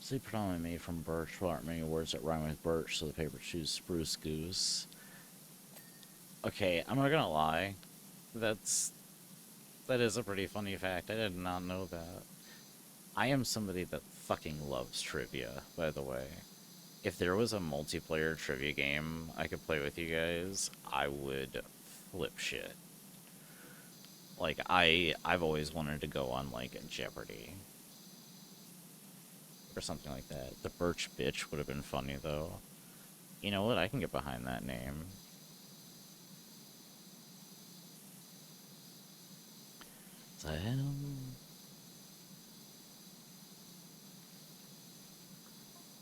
Sleep predominantly made from birch. There aren't many words that rhyme with birch, so the paper choose spruce goose. Okay, I'm not gonna lie. That's that is a pretty funny fact. I did not know that. I am somebody that fucking loves trivia, by the way. If there was a multiplayer trivia game I could play with you guys, I would flip shit. Like I've always wanted to go on like Jeopardy or something like that. The Birch Bitch would have been funny though. You know what? I can get behind that name.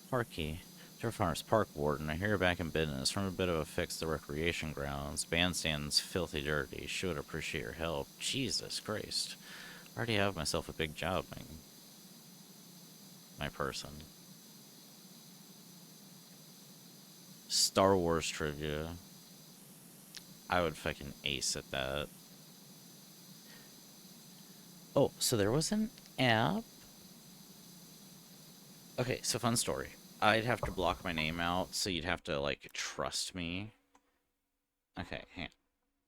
Parky. Turf Farmers Park Warden. I hear you're back in business. From a bit of a fix to recreation grounds. Bandstand's filthy dirty. Should appreciate your help. Jesus Christ. I already have myself a big job, my person. Star Wars trivia. I would fucking ace at that. Oh, so there was an app. Okay, so fun story. I'd have to block my name out, so you'd have to like trust me. Okay, hang on.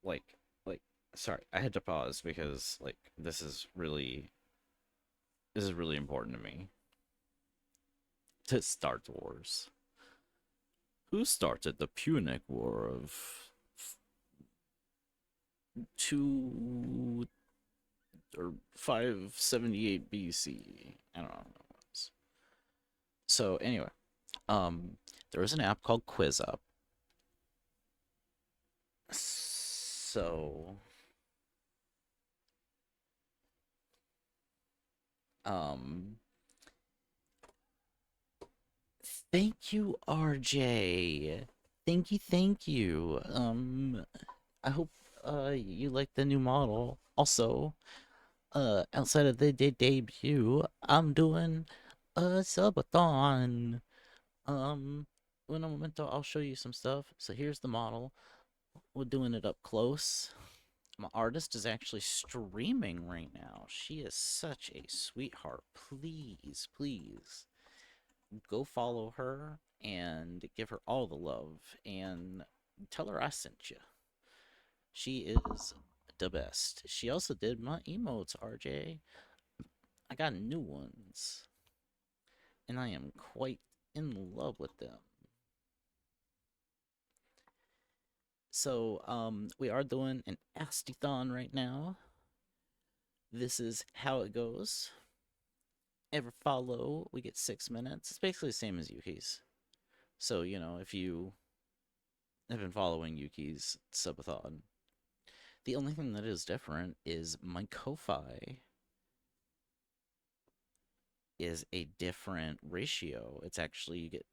Like, sorry, I had to pause because like this is really important to me. To Star Wars. Who started the Punic War of 2 or 578 BC? I don't know what it was. So anyway, um, there was an app called QuizUp. So, um, thank you, RJ. Thank you. I hope you like the new model. Also, outside of the debut, I'm doing a subathon. When I'm momento, I'll show you some stuff. So here's the model. We're doing it up close. My artist is actually streaming right now. She is such a sweetheart. Please, please go follow her and give her all the love and tell her I sent you. She is the best. She also did my emotes, RJ. I got new ones, and I am quite in love with them. So, we are doing an Astython right now. This is how it goes. Every follow, we get 6 minutes. It's basically the same as Yuki's. So, if you have been following Yuki's subathon, the only thing that is different is my Ko-Fi is a different ratio. It's actually, you get,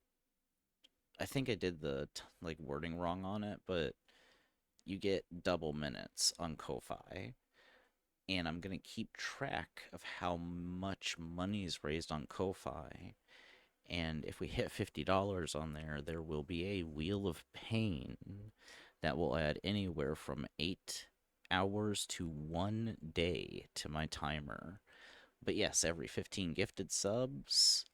I think I did the like wording wrong on it, but you get double minutes on Ko-Fi. And I'm going to keep track of how much money is raised on Ko-Fi. And if we hit $50 on there, there will be a Wheel of Pain that will add anywhere from 8 hours to 1 day to my timer. But yes, every 15 gifted subs,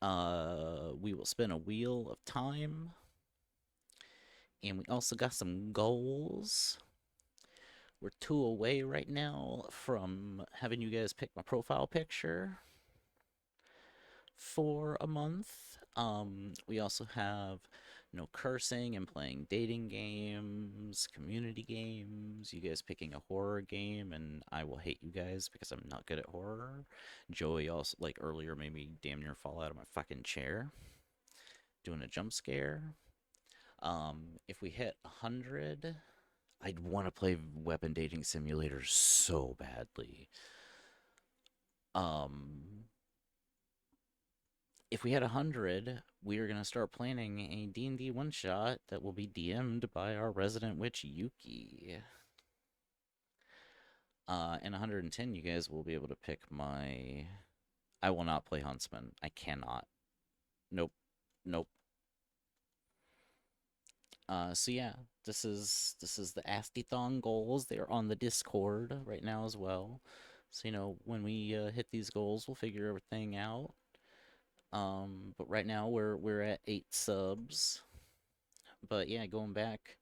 we will spin a Wheel of Time. And we also got some goals. We're 2 away right now from having you guys pick my profile picture for a month. We also have no cursing and playing dating games, community games, you guys picking a horror game, and I will hate you guys because I'm not good at horror. Joey also, like earlier, made me damn near fall out of my fucking chair doing a jump scare. If we hit 100, I'd want to play Weapon Dating Simulator so badly. If we had 100, we are gonna start planning a D&D one shot that will be DM'd by our resident witch Yuki. And 110, you guys will be able to pick my. I will not play Huntsman. I cannot. Nope. Nope. So yeah, this is the Astython goals. They are on the Discord right now as well. So when we hit these goals, we'll figure everything out. But right now we're at 8 subs. But yeah, going back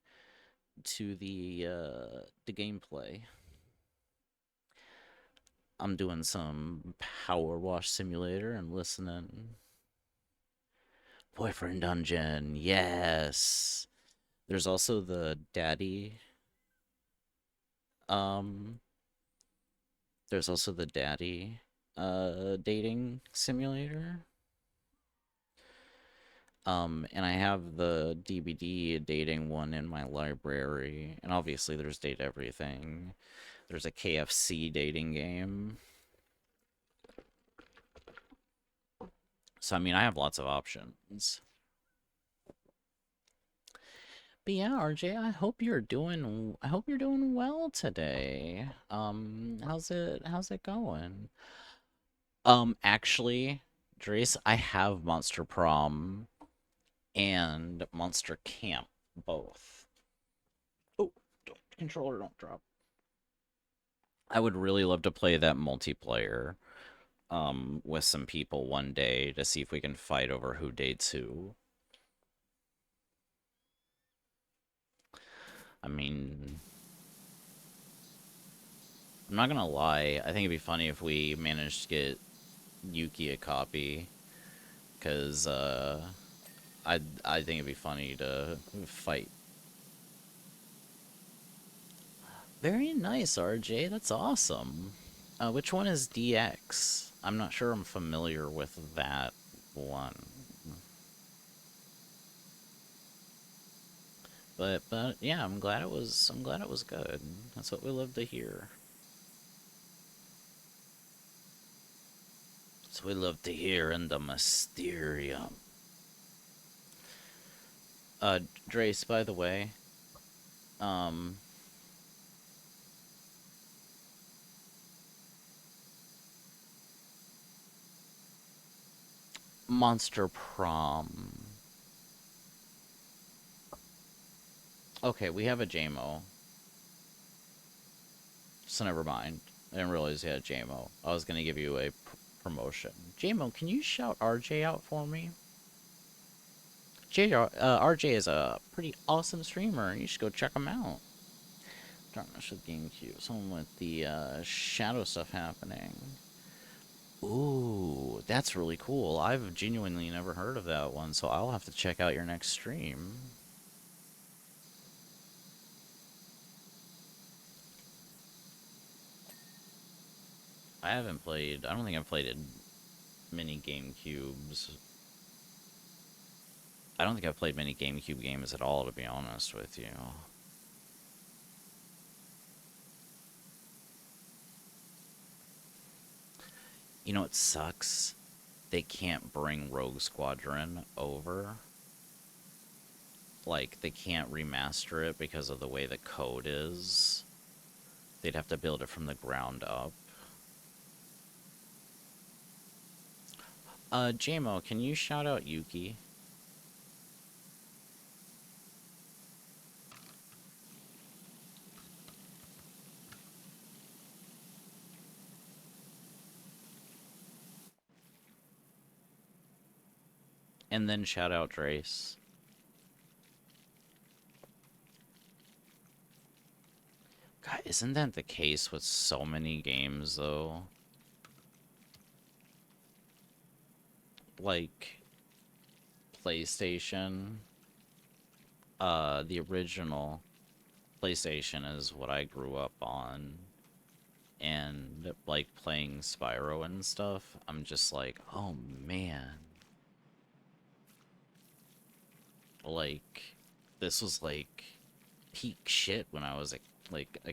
to the gameplay, I'm doing some Power Wash Simulator and listening. Boyfriend Dungeon, yes. There's also the Daddy. Um, there's also the Daddy dating simulator. And I have the DVD dating one in my library, and obviously there's Date Everything. There's a KFC dating game. So I mean, I have lots of options. But yeah, RJ, I hope you're doing well today. How's it going? Actually, Drace, I have Monster Prom and Monster Camp both. Oh, controller don't drop. I would really love to play that multiplayer with some people one day to see if we can fight over who dates who. I mean, I'm not gonna lie, I think it'd be funny if we managed to get Yuki a copy, because I think it'd be funny to fight. Very nice, RJ. That's awesome. Which one is DX? I'm not sure I'm familiar with that one. But yeah, I'm glad it was good. That's what we love to hear. That's what we love to hear in the Mysterium. Drace, by the way, um, Monster Prom. Okay, we have a JMO. So never mind. I didn't realize you had a JMO. I was gonna give you a promotion. JMO, can you shout RJ out for me? RJ is a pretty awesome streamer. You should go check him out. Darkness with GameCube. Someone with the shadow stuff happening. Ooh, that's really cool. I've genuinely never heard of that one, so I'll have to check out your next stream. I don't think I've played many GameCubes. I don't think I've played many GameCube games at all, to be honest with you. You know what sucks? They can't bring Rogue Squadron over. Like, they can't remaster it because of the way the code is. They'd have to build it from the ground up. JMO, can you shout out Yuki? And then shout out Drace. God, isn't that the case with so many games, though? Like, PlayStation. The original PlayStation is what I grew up on. And, like, playing Spyro and stuff, I'm just like, oh, man. Like, this was, like, peak shit when I was, a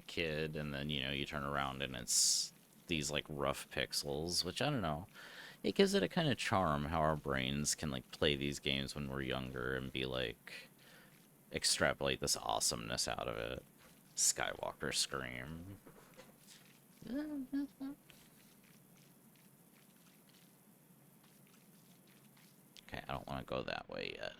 kid, and then, you turn around and it's these, like, rough pixels, which, I don't know. It gives it a kind of charm how our brains can, like, play these games when we're younger and be, like, extrapolate this awesomeness out of it. Skywalker Scream. Okay, I don't want to go that way yet.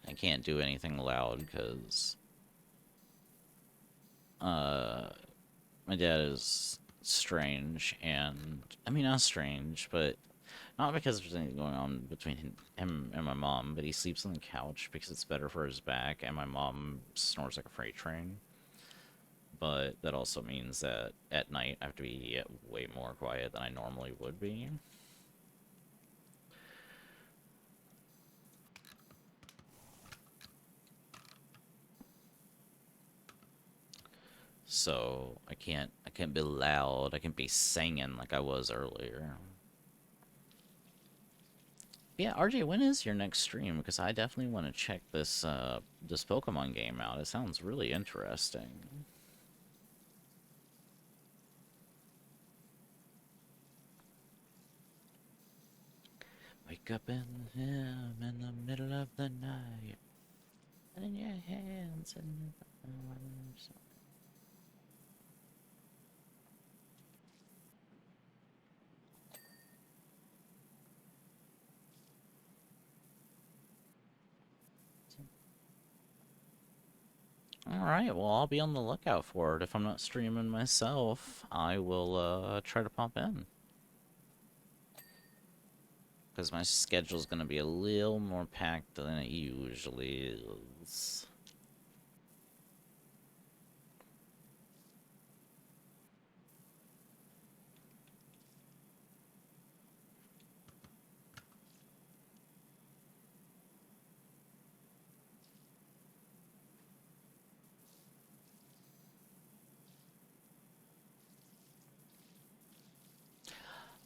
I can't do anything loud because uh my dad is strange, and I mean, not strange, but not because there's anything going on between him and my mom, but he sleeps on the couch because it's better for his back, and my mom snores like a freight train. But that also means that at night I have to be way more quiet than I normally would be. So I can't be loud. I can't be singing like I was earlier. Yeah, RJ, when is your next stream? Because I definitely want to check this Pokemon game out. It sounds really interesting. Wake up in him in the middle of the night, and in your hands and arms. All right, well, I'll be on the lookout for it. If I'm not streaming myself, I will try to pop in. Because my schedule's going to be a little more packed than it usually is.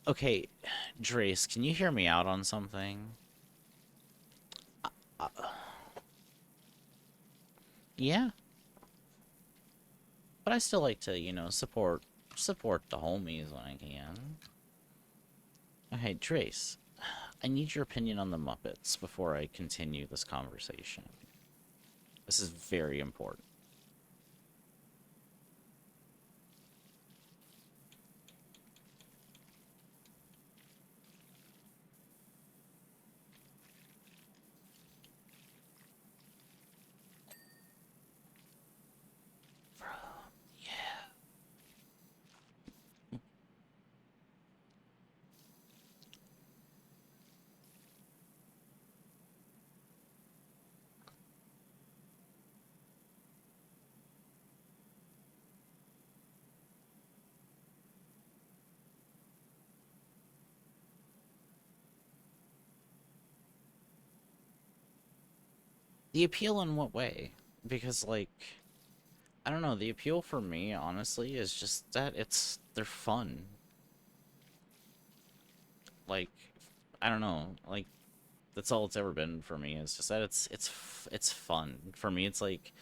Okay, Drace, can you hear me out on something? Uh, yeah, but I still like to, support the homies when I can. Okay, Drace, I need your opinion on the Muppets before I continue this conversation. This is very important. Yeah. The appeal in what way? Because, like, I don't know, the appeal for me, honestly, is just that they're fun. Like, I don't know, like, that's all it's ever been for me. It's just that it's fun. For me, it's like,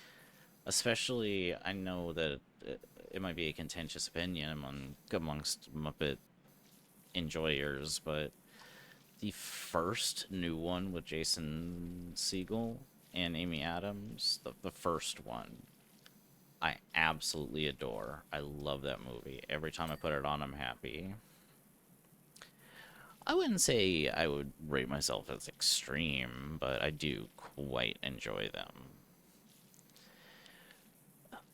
especially, I know that it might be a contentious opinion amongst Muppet enjoyers, but the first new one with Jason Segel and Amy Adams, the first one, I absolutely adore. I love that movie. Every time I put it on, I'm happy. I wouldn't say I would rate myself as extreme, but I do quite enjoy them.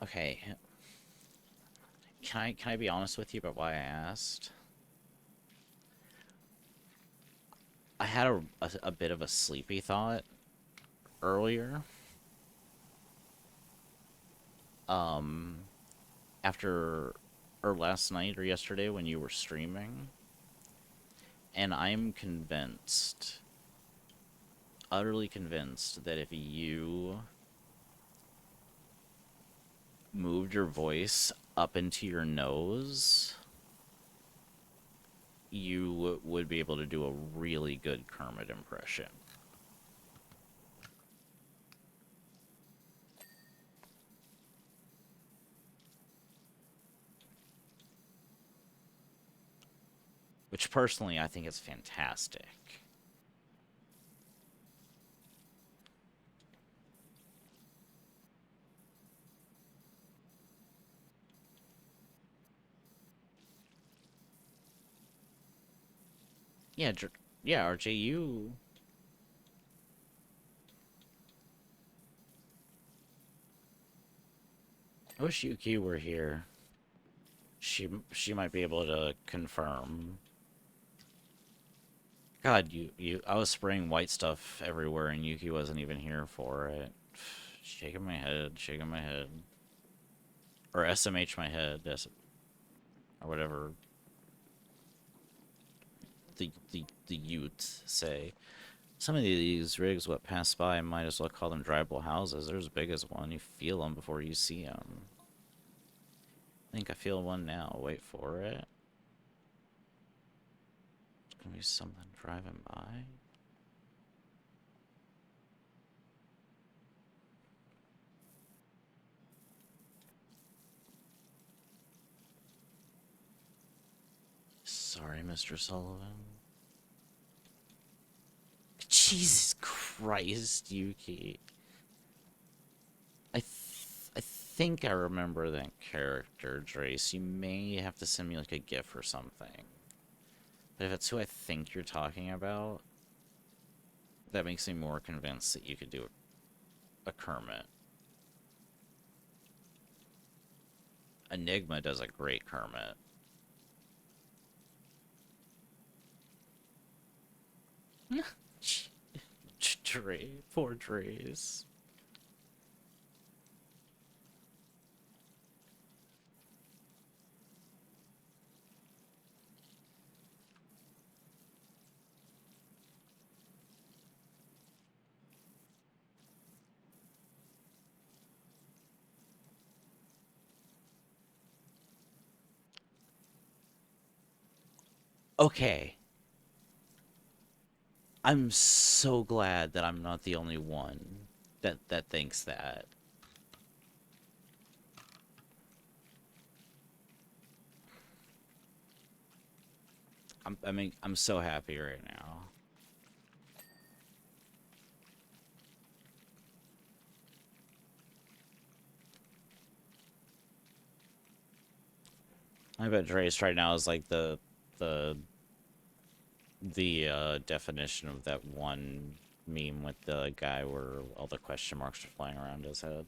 Okay, can I be honest with you about why I asked? I had a bit of a sleepy thought earlier. Um, after or last night or yesterday when you were streaming, and I'm convinced, utterly convinced that if you moved your voice up into your nose, you would be able to do a really good Kermit impression. Which personally I think is fantastic. Yeah, yeah, RJU. I wish Yuki were here. She might be able to confirm. God, I was spraying white stuff everywhere and Yuki wasn't even here for it. Shaking my head, shaking my head. Or SMH my head, or whatever the youths say. Some of these rigs, what pass by, might as well call them drivable houses. They're as big as one. You feel them before you see them. I think I feel one now. Wait for it. It's gonna be something driving by. Sorry, Mr. Sullivan. Jesus Christ, Yuki. I think I remember that character, Drace. You may have to send me like a GIF or something. But if it's who I think you're talking about, that makes me more convinced that you could do a Kermit. Enigma does a great Kermit. Poor Drace. Okay. I'm so glad that I'm not the only one that thinks that. I mean, I'm so happy right now. I bet Drace right now is like the definition of that one meme with the guy where all the question marks are flying around his head.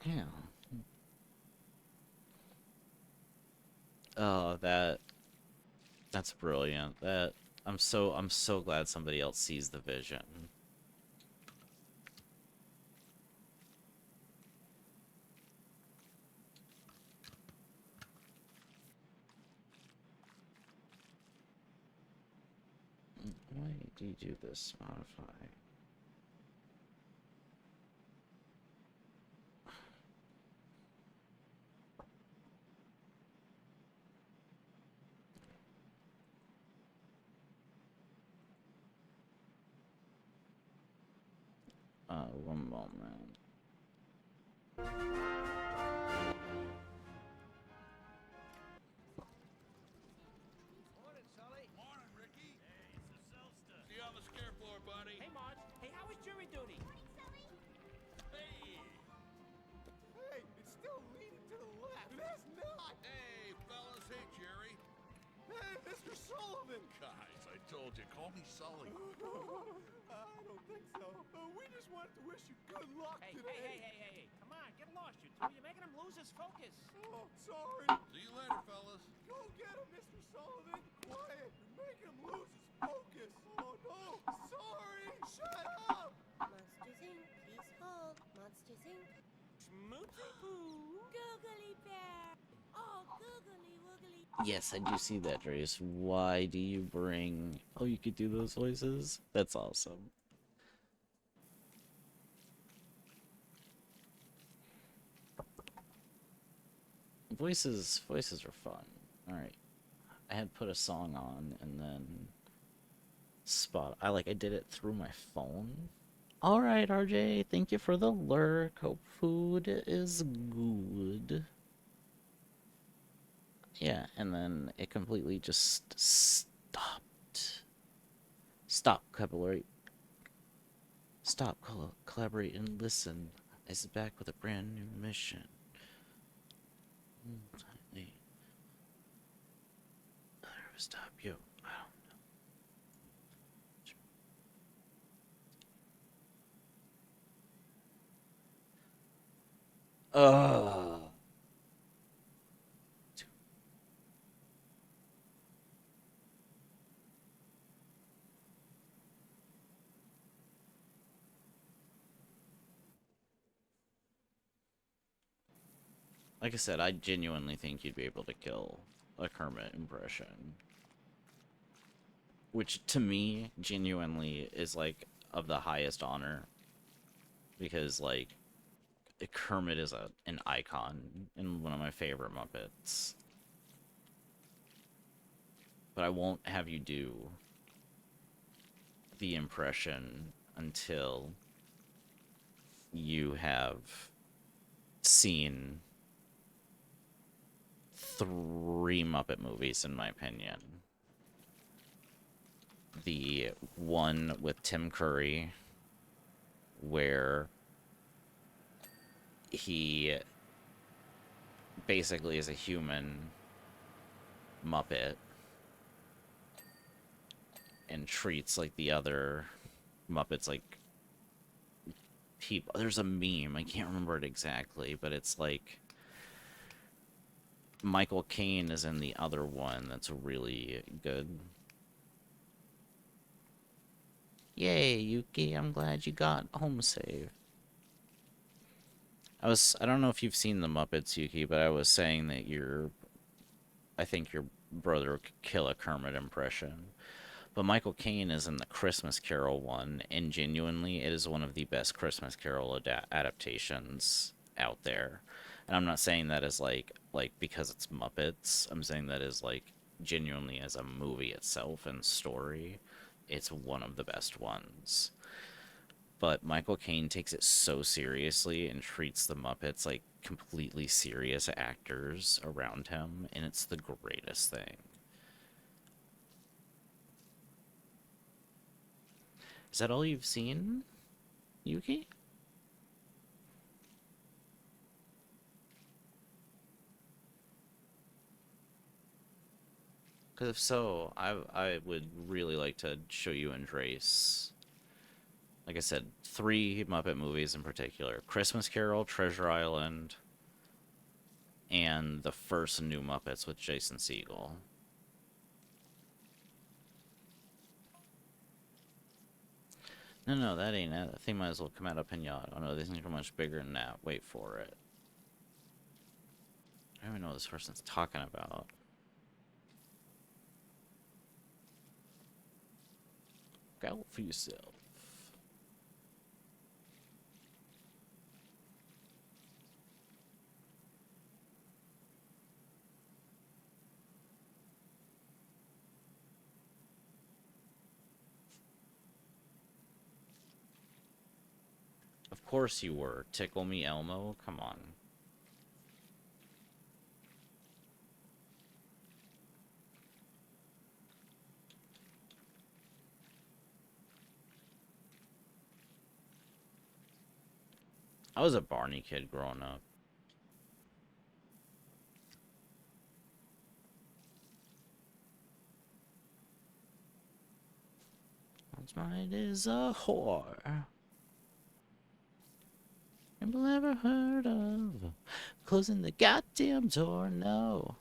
Yeah. Oh, that's brilliant. I'm so glad somebody else sees the vision. Why do you do this, Spotify? One moment. Morning, Sully. Morning, Ricky. Hey, it's the Selster. See you on the scare floor, buddy. Hey, Marge. Hey, how was jury duty? Hey. Hey, it's still leaning to the left. It is not. Hey, fellas. Hey, Jerry. Hey, Mr. Sullivan. Guys, I told you, call me Sully. I don't think so. We just wanted to wish you good luck Hey, today. hey. Come on, get lost, you two. You're making him lose his focus. Oh, sorry. See you later, fellas. Go get him, Mr. Sullivan. Quiet. You're making him lose his focus. Oh, no. Sorry. Shut up. Monsters Inc. Please hold. Monsters Inc. Smoochie poo. Googly bear. Oh, googly woogly. Yes, I do see that, Trace. Why do you bring... Oh, you could do those voices? That's awesome. Voices are fun. Alright. I had put a song on and then I did it through my phone. Alright, RJ, thank you for the lurk. Hope food is good. Yeah, and then it completely just stopped. Stop, collaborate. Stop, collaborate and listen. I sit back with a brand new mission. Stop you. I don't know. Like I said, I genuinely think you'd be able to kill a Kermit impression. Which, to me, genuinely is, like, of the highest honor. Because, like, Kermit is an icon and one of my favorite Muppets. But I won't have you do the impression until you have seen 3 Muppet movies, in my opinion. The one with Tim Curry, where he basically is a human Muppet and treats like the other Muppets like people. There's a meme, I can't remember it exactly, but it's like Michael Caine is in the other one that's really good. Yay, Yuki, I'm glad you got home safe. I don't know if you've seen the Muppets, Yuki, but I was saying that I think your brother could kill a Kermit impression. But Michael Caine is in the Christmas Carol one, and genuinely, it is one of the best Christmas Carol adaptations out there. And I'm not saying that as like because it's Muppets. I'm saying that as like genuinely as a movie itself and story, it's one of the best ones. But Michael Caine takes it so seriously and treats the Muppets like completely serious actors around him, and it's the greatest thing. Is that all you've seen, Yuki? Because if so, I would really like to show you and Trace. Like I said, 3 Muppet movies in particular. Christmas Carol, Treasure Island, and the first New Muppets with Jason Segel. No, that ain't it. That thing might as well come out of Pinata. Oh no, these things are much bigger than that. Wait for it. I don't even know what this person's talking about. out for yourself. Of course you were. Tickle me, Elmo. Come on. I was a Barney kid growing up. Once mine is a whore. People ever heard of closing the goddamn door? No.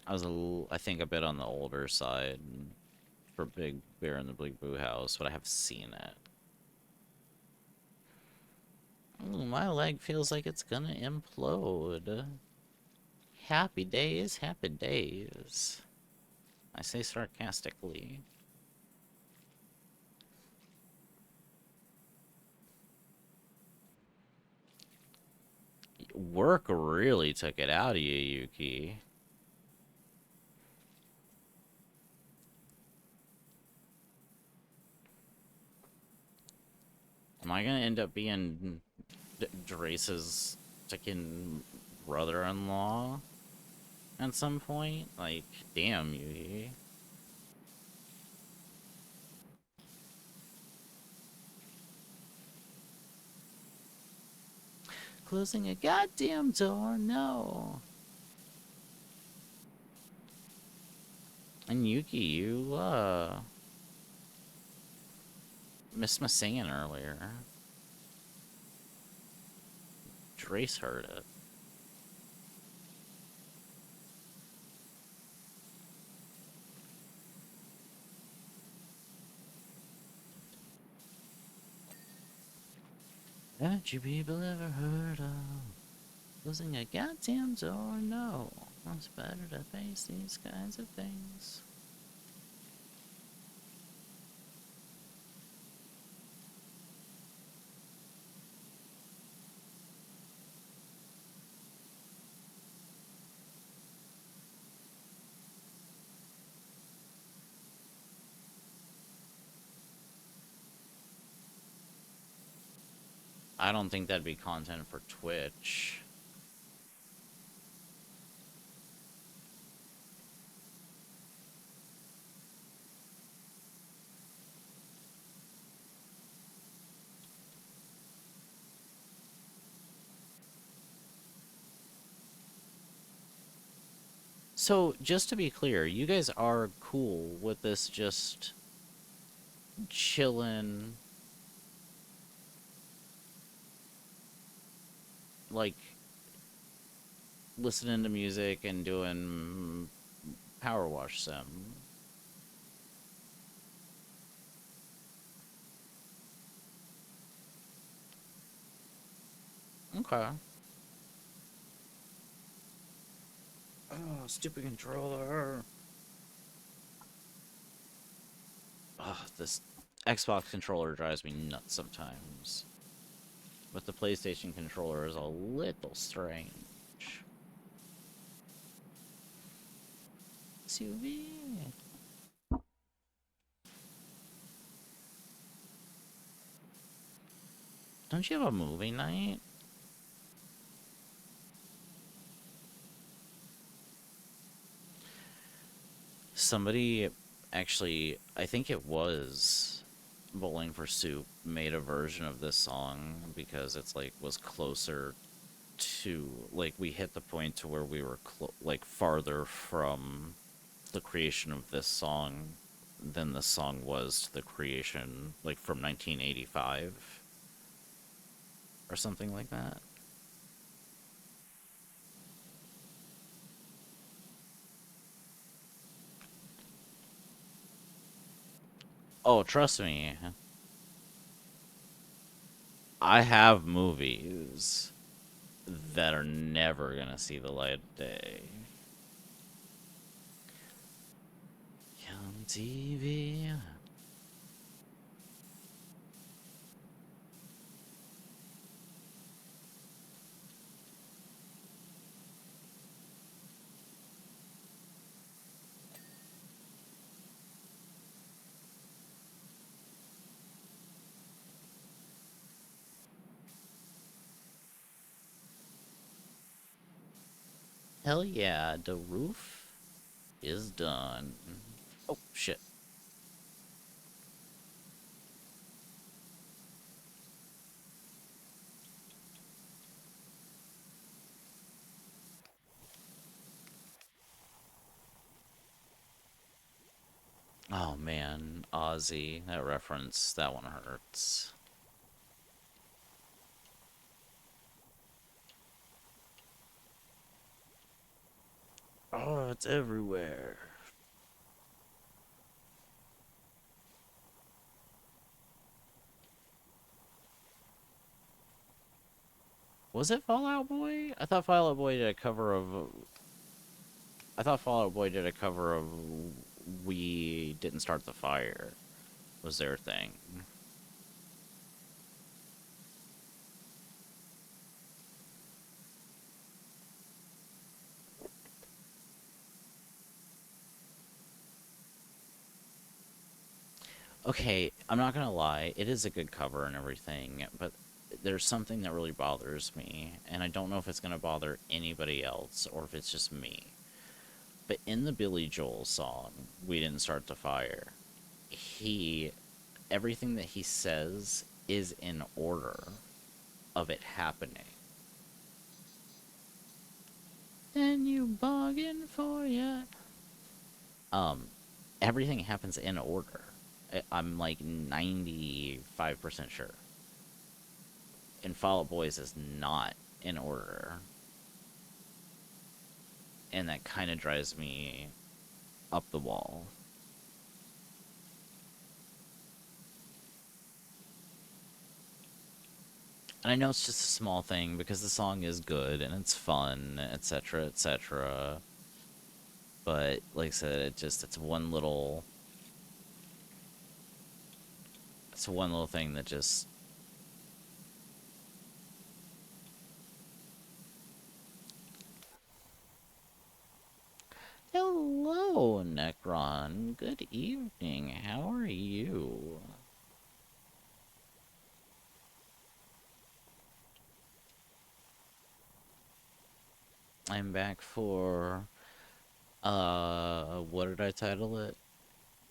I was I think a bit on the older side for Big Bear in the Big Boo House, but I have seen it. Ooh, my leg feels like it's gonna implode. Happy days, happy days. I say sarcastically. Work really took it out of you, Yuki. Am I gonna end up being Drace's fucking brother-in-law at some point? Like, damn, Yuki. Closing a goddamn door? No. And Yuki, you, missed my singing earlier. Drace heard it. Haven't you people ever heard of closing a goddamn door? No. It's better to face these kinds of things. I don't think that'd be content for Twitch. So, just to be clear, you guys are cool with this just chillin', like, listening to music and doing Power Wash Sim. Okay. Oh, stupid controller. Ugh, this Xbox controller drives me nuts sometimes. But the PlayStation controller is a little strange. SUV. Don't you have a movie night? Somebody actually, I think it was Bowling for Soup, made a version of this song because it's like was closer to, like, we hit the point to where we were like farther from the creation of this song than the song was to the creation, like, from 1985 or something like that. Oh, trust me, I have movies. that are never gonna see the light of day. On TV. Hell yeah, the roof is done. Oh, shit. Oh man, Ozzy, that reference, that one hurts. Oh, it's everywhere. Was it Fallout Boy? I thought Fallout Boy did a cover of. I thought Fallout Boy did a cover of "We Didn't Start the Fire." Was their thing? Okay, I'm not gonna lie, it is a good cover and everything, but there's something that really bothers me, and I don't know if it's gonna bother anybody else or if it's just me. But in the Billy Joel song, "We Didn't Start the Fire," he everything that he says is in order of it happening. And you bargain for ya. Um, Everything happens in order. I'm like 95% sure. And Fall Out Boys is not in order. And that kind of drives me up the wall. And I know it's just a small thing because the song is good and it's fun, etc., etc. But like I said, it's one little thing that just. Hello, Necron. Good evening. How are you? I'm back for what did I title it?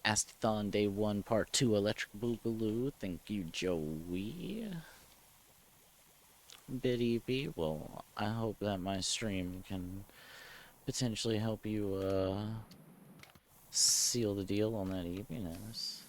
Astython Day 1 Part 2 Electric Boogaloo. Thank you, Joey. Biddy B. Well, I hope that my stream can potentially help you seal the deal on that eveniness.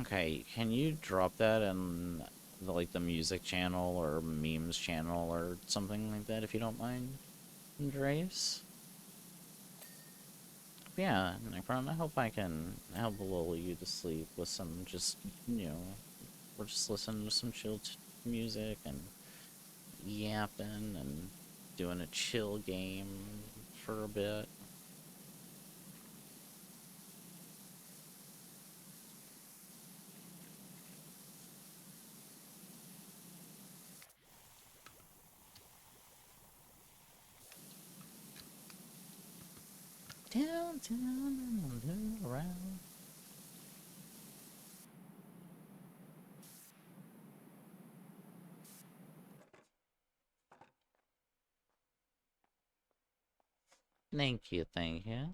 Okay, can you drop that in the music channel or memes channel or something like that if you don't mind, Andreas? Yeah, Necron, I hope I can help lull you to sleep with some we're just listening to some chill music and yapping and doing a chill game for a bit. Downtown and around. Thank you, thank you.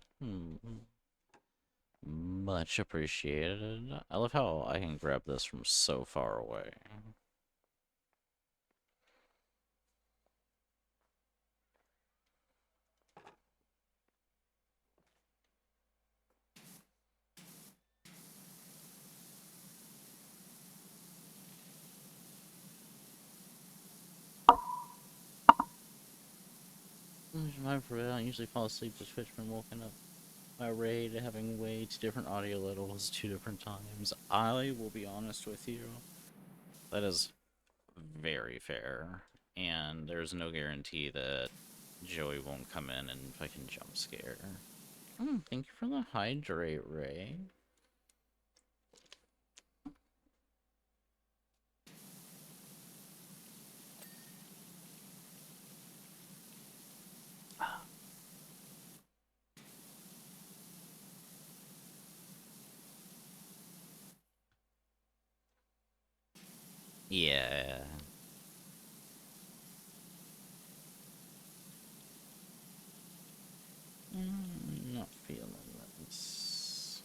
Much appreciated. I love how I can grab this from so far away. I usually fall asleep to Twitch when woken up by Raid having way too different audio levels 2 different times. I will be honest with you. That is very fair. And there's no guarantee that Joey won't come in and fucking jump scare. Thank you for the hydrate, Ray. Yeah. Not feeling this.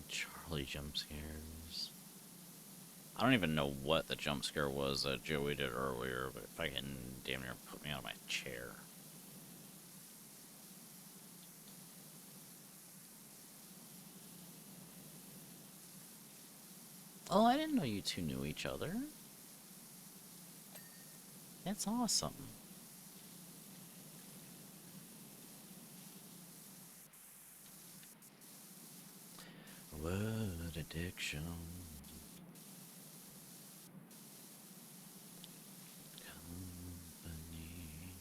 Charlie jump scares. I don't even know what the jump scare was that Joey did earlier, but if I can damn near put me out of my chair. Oh, I didn't know you two knew each other. That's awesome. What addiction? Company.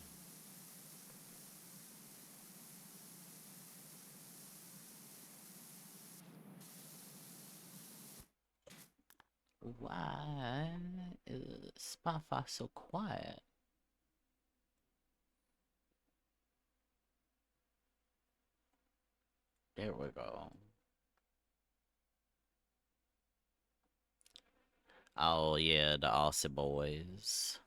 Why is Spotify so quiet? There we go. Oh yeah, the Aussie boys.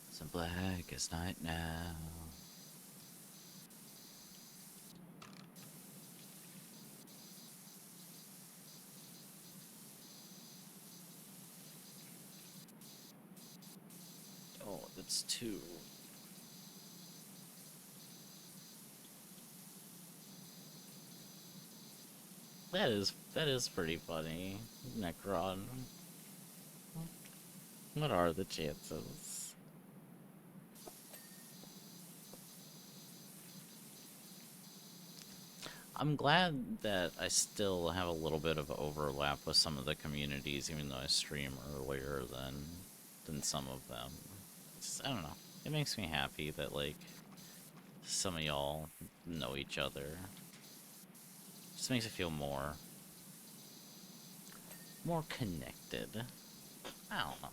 It's black as night now. Oh, that's two. That is pretty funny, Necron. What are the chances? I'm glad that I still have a little bit of overlap with some of the communities, even though I stream earlier than some of them. I don't know. It makes me happy that like some of y'all know each other. Just makes it feel more connected. I don't know.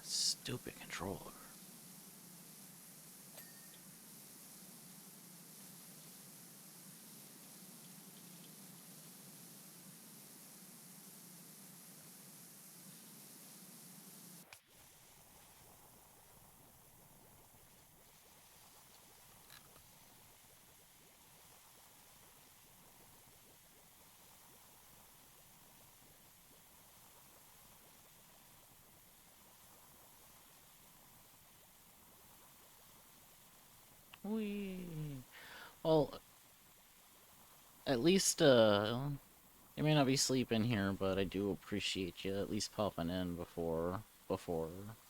Stupid controller. Wee. Well, at least I may not be sleeping here, but I do appreciate you at least popping in before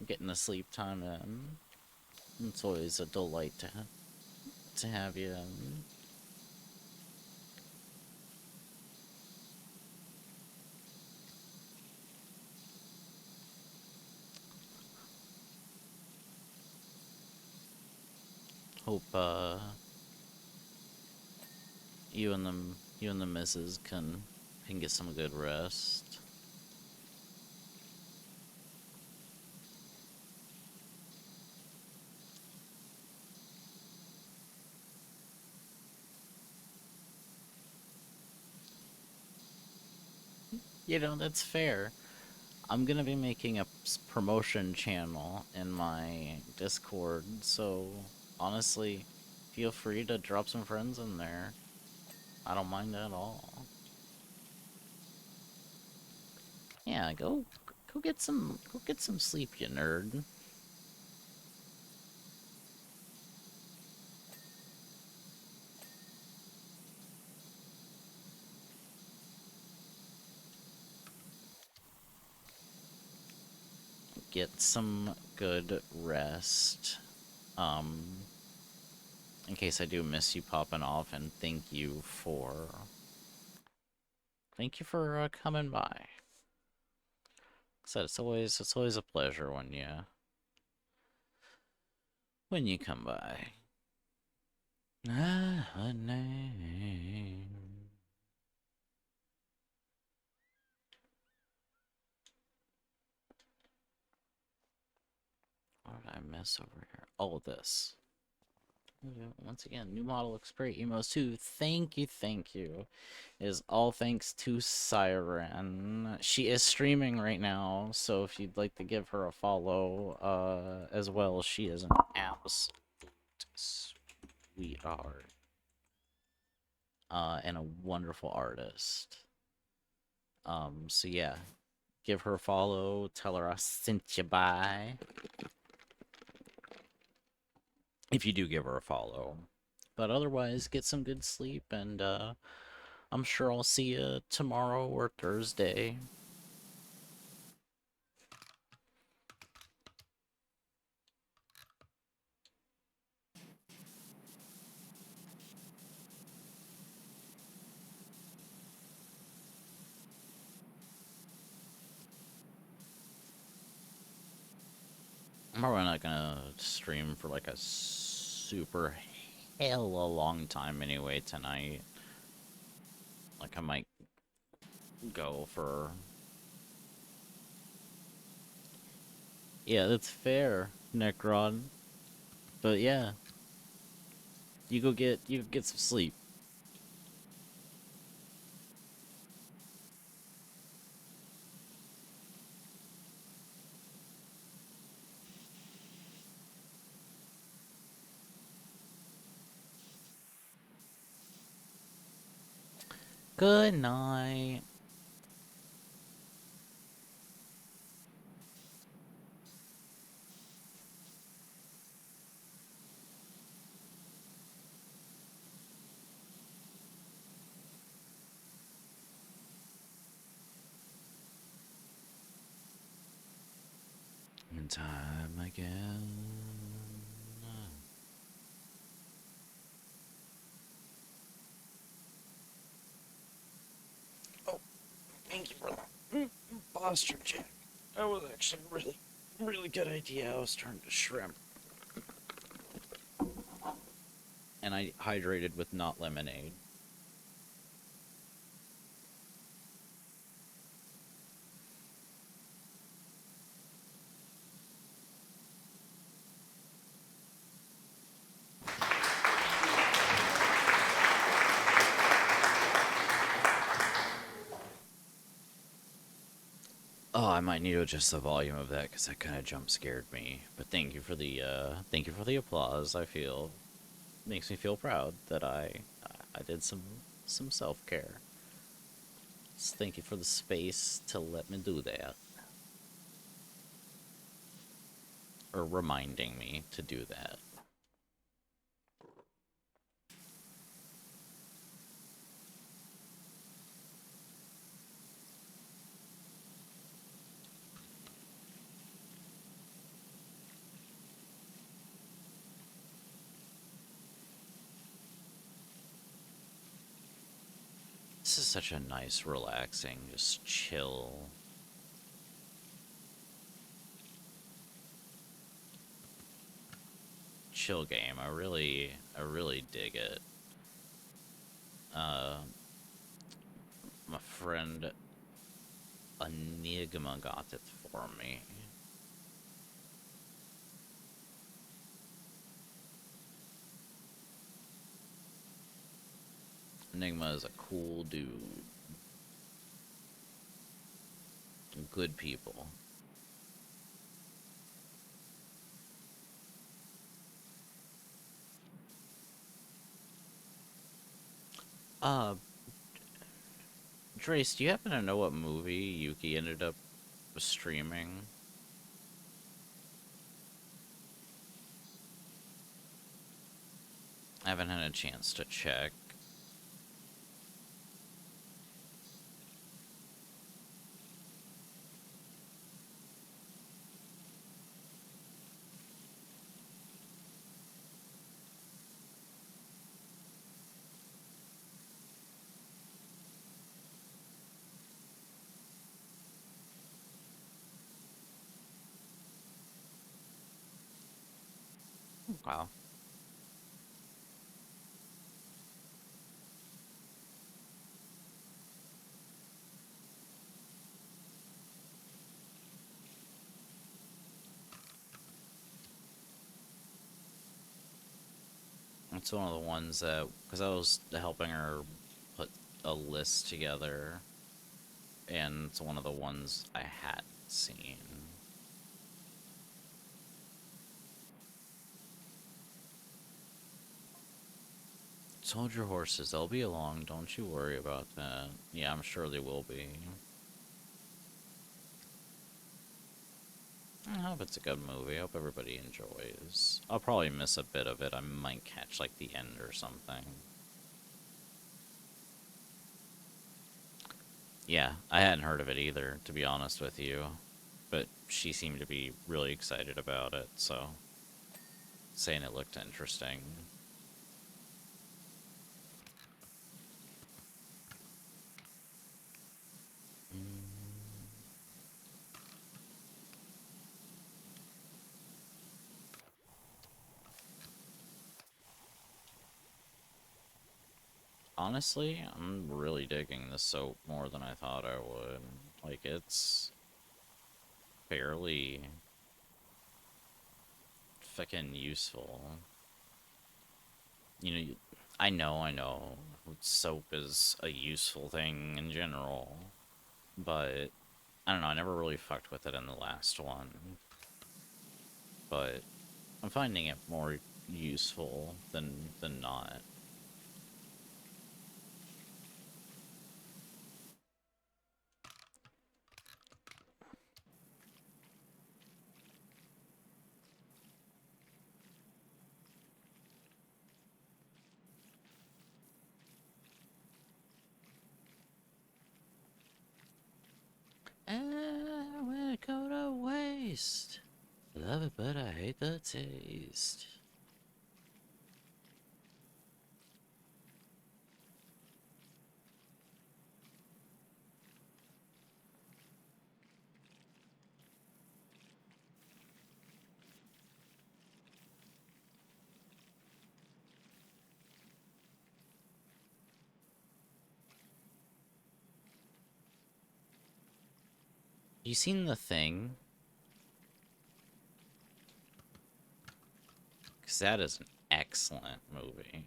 getting the sleep time in. It's always a delight to have you in. Hope you and the missus can get some good rest. You know, that's fair. I'm gonna be making a promotion channel in my Discord, so honestly, feel free to drop some friends in there. I don't mind at all. Yeah, go get some sleep, you nerd. Get some good rest. Um, in case I do miss you popping off, and thank you for coming by. So it's always a pleasure when you come by. Ah, a name. What did I miss over here? Oh, this. Once again, new model looks great. Emos too. Thank you. Is all thanks to Siren. She is streaming right now, so if you'd like to give her a follow, as well, she is an absolute sweetheart. And a wonderful artist. So yeah, give her a follow. Tell her I sent you by. If you do give her a follow. But otherwise, get some good sleep, and I'm sure I'll see you tomorrow or Thursday. I'm probably not gonna stream for like a super hella long time anyway tonight. Like I might go for... Yeah, that's fair, Necron. But yeah, you go get some sleep. Good night. In time again. Oh, thank you for that posture check. That was actually a really good idea. I was trying to shrimp. And I hydrated with not lemonade. Oh, I might need to adjust the volume of that because that kind of jump scared me. But thank you for the applause. I feel makes me feel proud that I did some self care. So thank you for the space to let me do that, or reminding me to do that. This is such a nice, relaxing, just chill game. I really dig it. Uh, my friend Enigma got it for me. Enigma is a cool dude. good people. Uh, Drace, do you happen to know what movie Yuki ended up streaming? I haven't had a chance to check. Wow. It's one of the ones that, because I was helping her put a list together, and it's one of the ones I hadn't seen. Soldier horses, they'll be along, don't you worry about that. Yeah, I'm sure they will be. I hope it's a good movie. I hope everybody enjoys. I'll probably miss a bit of it. I might catch, like, the end or something. Yeah, I hadn't heard of it either, to be honest with you. But she seemed to be really excited about it, so... saying it looked interesting. Honestly, I'm really digging this soap more than I thought I would. Like, it's fairly fucking useful. You know, I know, soap is a useful thing in general, but I don't know, I never really fucked with it in the last one. But I'm finding it more useful than not. I will go to waste. Love it, but I hate the taste. You seen The Thing? Because that is an excellent movie.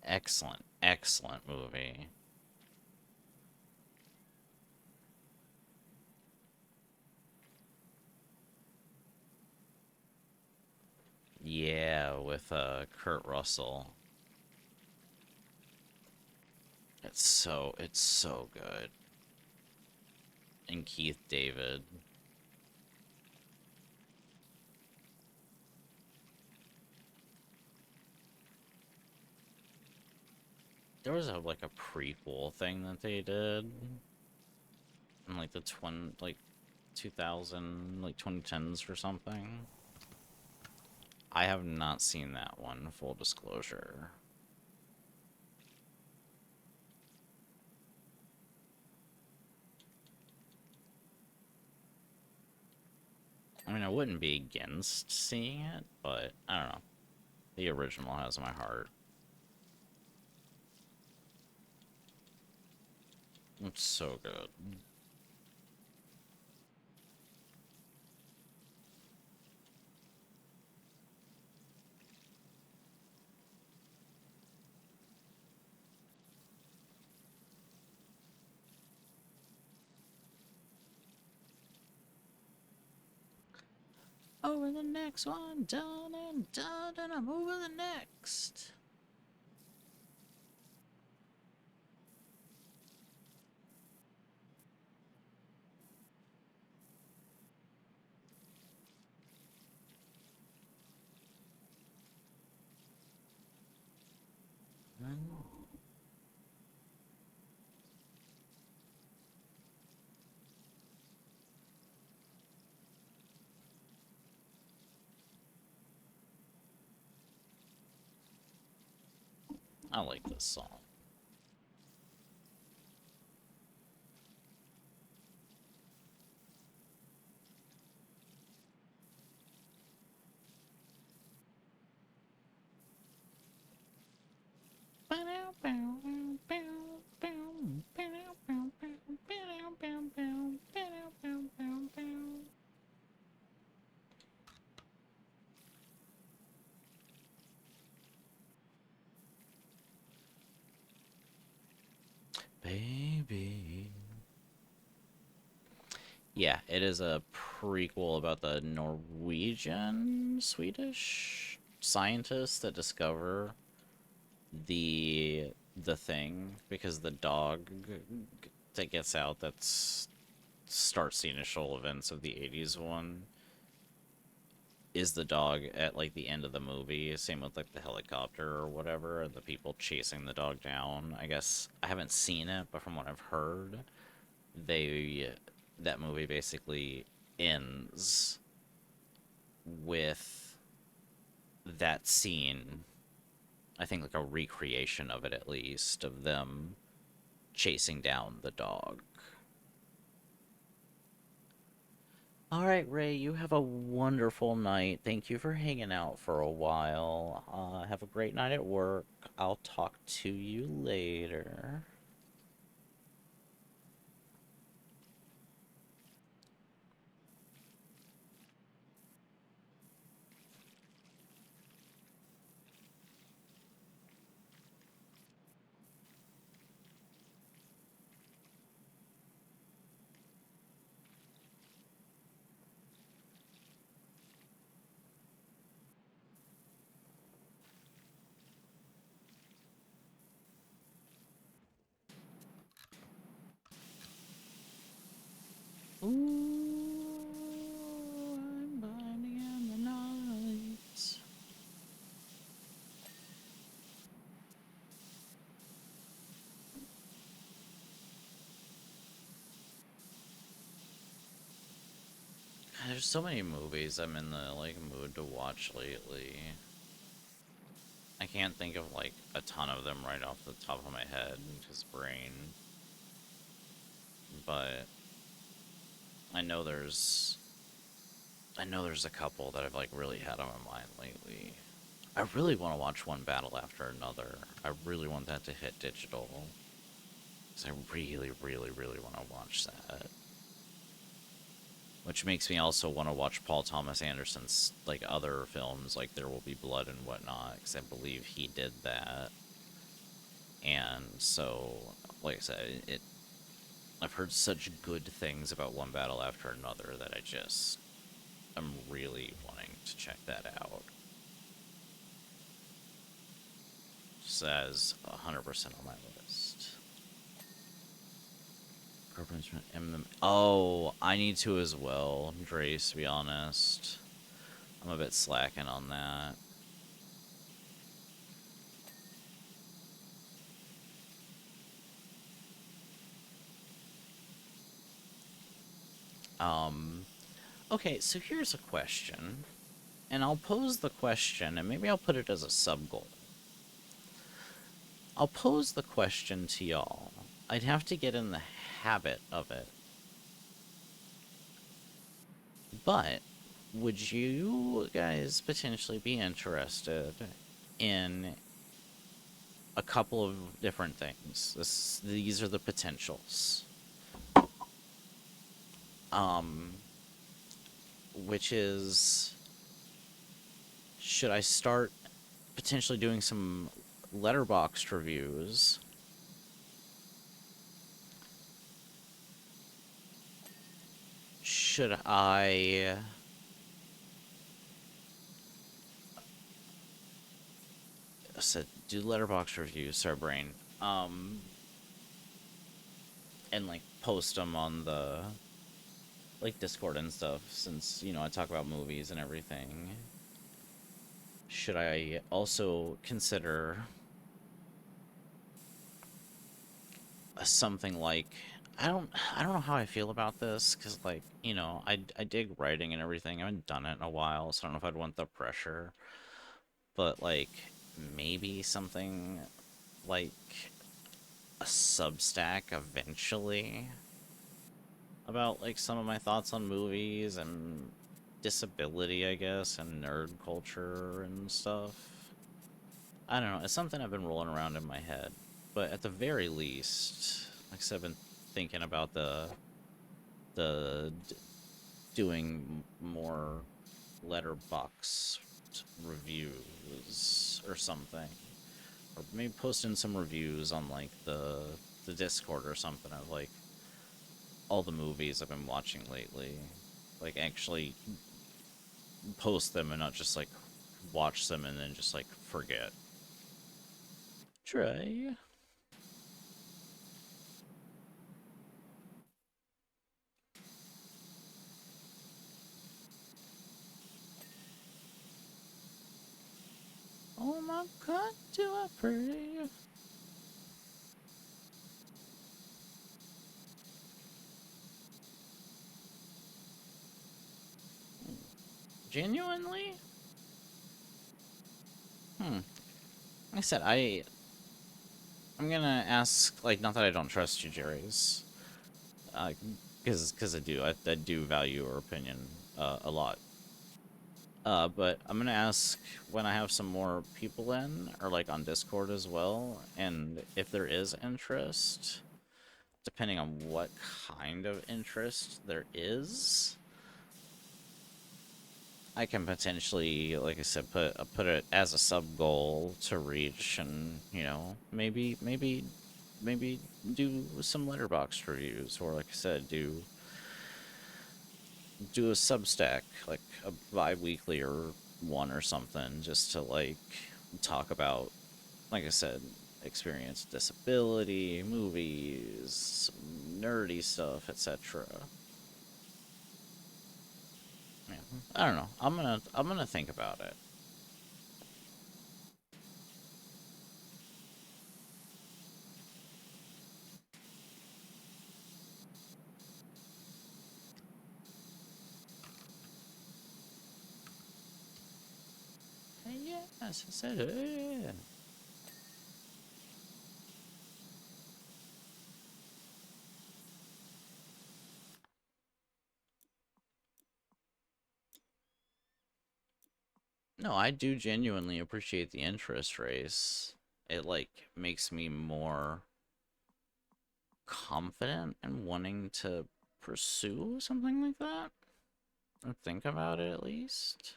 Excellent, excellent movie. Yeah, with Kurt Russell. It's so good. And Keith David. There was like a prequel thing that they did in like the 2000 like 2010s or something. I have not seen that one, full disclosure. I mean, I wouldn't be against seeing it, but I don't know. The original has my heart. It's so good. Over the next one, done and done, and I'm over the next. I like this song. Baby. Yeah, it is a prequel about the Norwegian, Swedish scientists that discover the thing because the dog that gets out that's starts the initial events of the 80s one is the dog at like the end of the movie. Same with like the helicopter or whatever, and the people chasing the dog down. I guess I haven't seen it, but from what I've heard, they that movie basically ends with that scene. I think like a recreation of it at least, of them chasing down the dog. All right, Ray, you have a wonderful night. Thank you for hanging out for a while. Have a great night at work. I'll talk to you later. Ooh, I'm binding in the night. There's so many movies I'm in the like mood to watch lately. I can't think of like a ton of them right off the top of my head because brain, but I know there's a couple that I've like really had on my mind lately. I really want to watch One Battle After Another. I really want that to hit digital. Because I really, really, really want to watch that. Which makes me also want to watch Paul Thomas Anderson's like other films, like There Will Be Blood and whatnot, because I believe he did that. And so, like I said, I've heard such good things about One Battle After Another that I'm really wanting to check that out. Says 100% on my list. Oh, I need to as well, Drace, to be honest. I'm a bit slacking on that. Okay, so here's a question. And I'll pose the question, and maybe I'll put it as a sub-goal. I'll pose the question to y'all. I'd have to get in the habit of it. But would you guys potentially be interested in a couple of different things? These are the potentials. Which is, should I start potentially doing some letterboxed reviews? Should I said do letterbox reviews, sorry brain. And like post them on the like Discord and stuff, since I talk about movies and everything. Should I also consider something like I don't know how I feel about this, because like I dig writing and everything. I haven't done it in a while, so I don't know if I'd want the pressure, but like maybe something like a Substack eventually about like some of my thoughts on movies and disability, I guess, and nerd culture and stuff. I don't know. It's something I've been rolling around in my head, but at the very least, like I said, I've been thinking about the doing more letterbox reviews or something, or maybe posting some reviews on like the Discord or something of like all the movies I've been watching lately. Like actually post them and not just like watch them and then just like forget. Try. Oh my God, do I pray? Genuinely? Like I said, I'm gonna ask, like, not that I don't trust you, Jerry's, because I do value your opinion a lot. But I'm gonna ask when I have some more people in, or like on Discord as well, and if there is interest, depending on what kind of interest there is, I can potentially, like I said, put it as a sub goal to reach, and maybe do some letterbox reviews, or like I said, do a Substack, like a bi-weekly or one or something, just to like talk about, like I said, experience disability, movies, nerdy stuff, etc. Yeah, I don't know. I'm gonna think about it. Yes, I said it. No, I do genuinely appreciate the interest race. It like makes me more confident in wanting to pursue something like that, or think about it at least.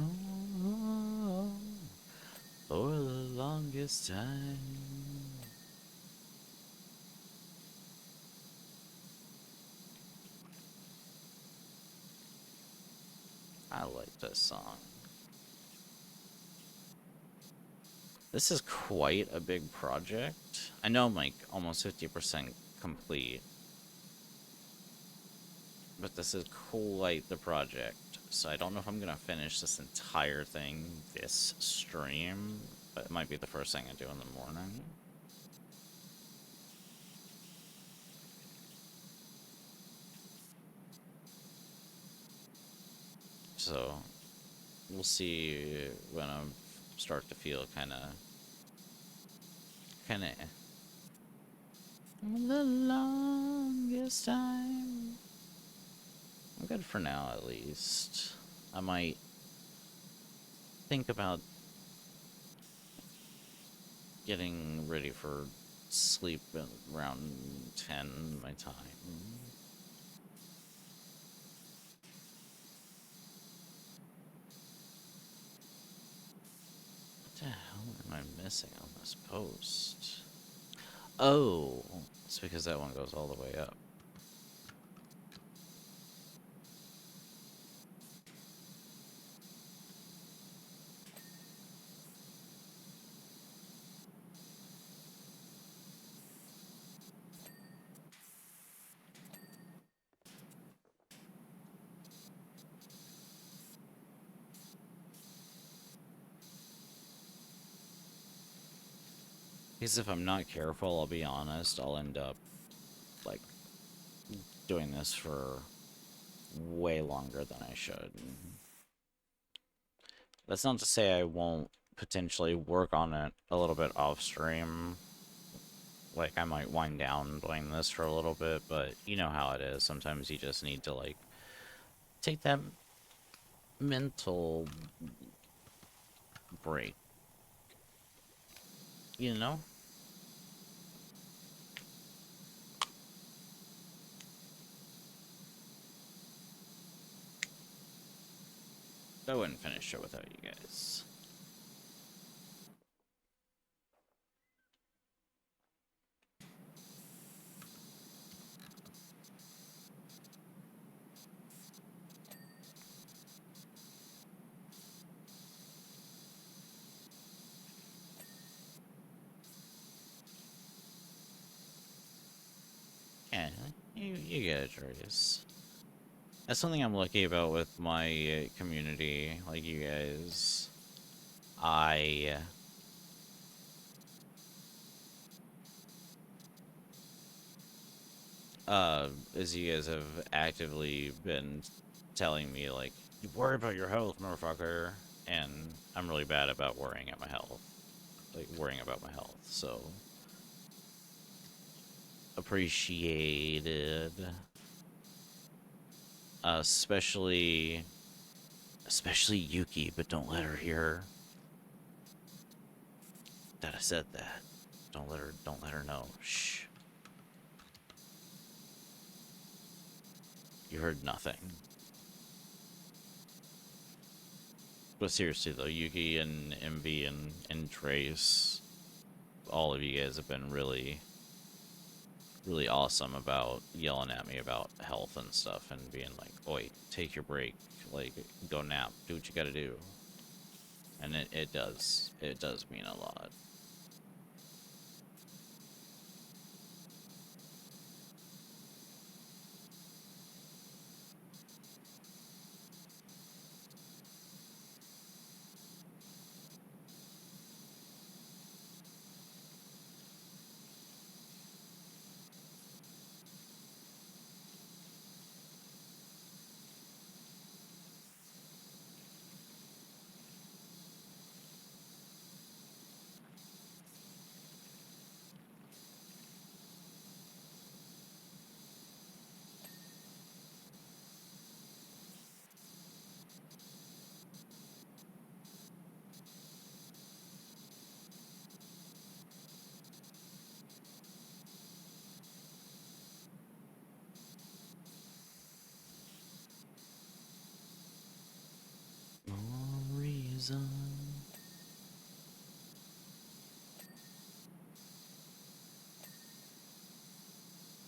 Oh, for the longest time. I like this song. This is quite a big project. I know I'm like almost 50% complete, but this is quite the project. So I don't know if I'm gonna finish this entire thing this stream, but it might be the first thing I do in the morning. So we'll see when I start to feel kind of the longest time. I'm good for now, at least. I might think about getting ready for sleep around 10 my time. am I missing on this post? Oh, it's because that one goes all the way up. Because if I'm not careful, I'll be honest, I'll end up, like, doing this for way longer than I should. That's not to say I won't potentially work on it a little bit off stream. Like, I might wind down doing this for a little bit, but you know how it is. Sometimes you just need to, like, take that mental break. You know? I wouldn't finish it without you guys. Yeah, you get it, Jorgus. That's something I'm lucky about with my community, like you guys. I as you guys have actively been telling me, like, you worry about your health, motherfucker, and I'm really bad about worrying about my health, so appreciated. Especially Yuki, but don't let her hear that I said that. Don't let her know. Shh. You heard nothing. But seriously though, Yuki and Envy and Trace, all of you guys have been really awesome about yelling at me about health and stuff and being like, oi, take your break, like, go nap, do what you gotta do. And it does mean a lot. No reason.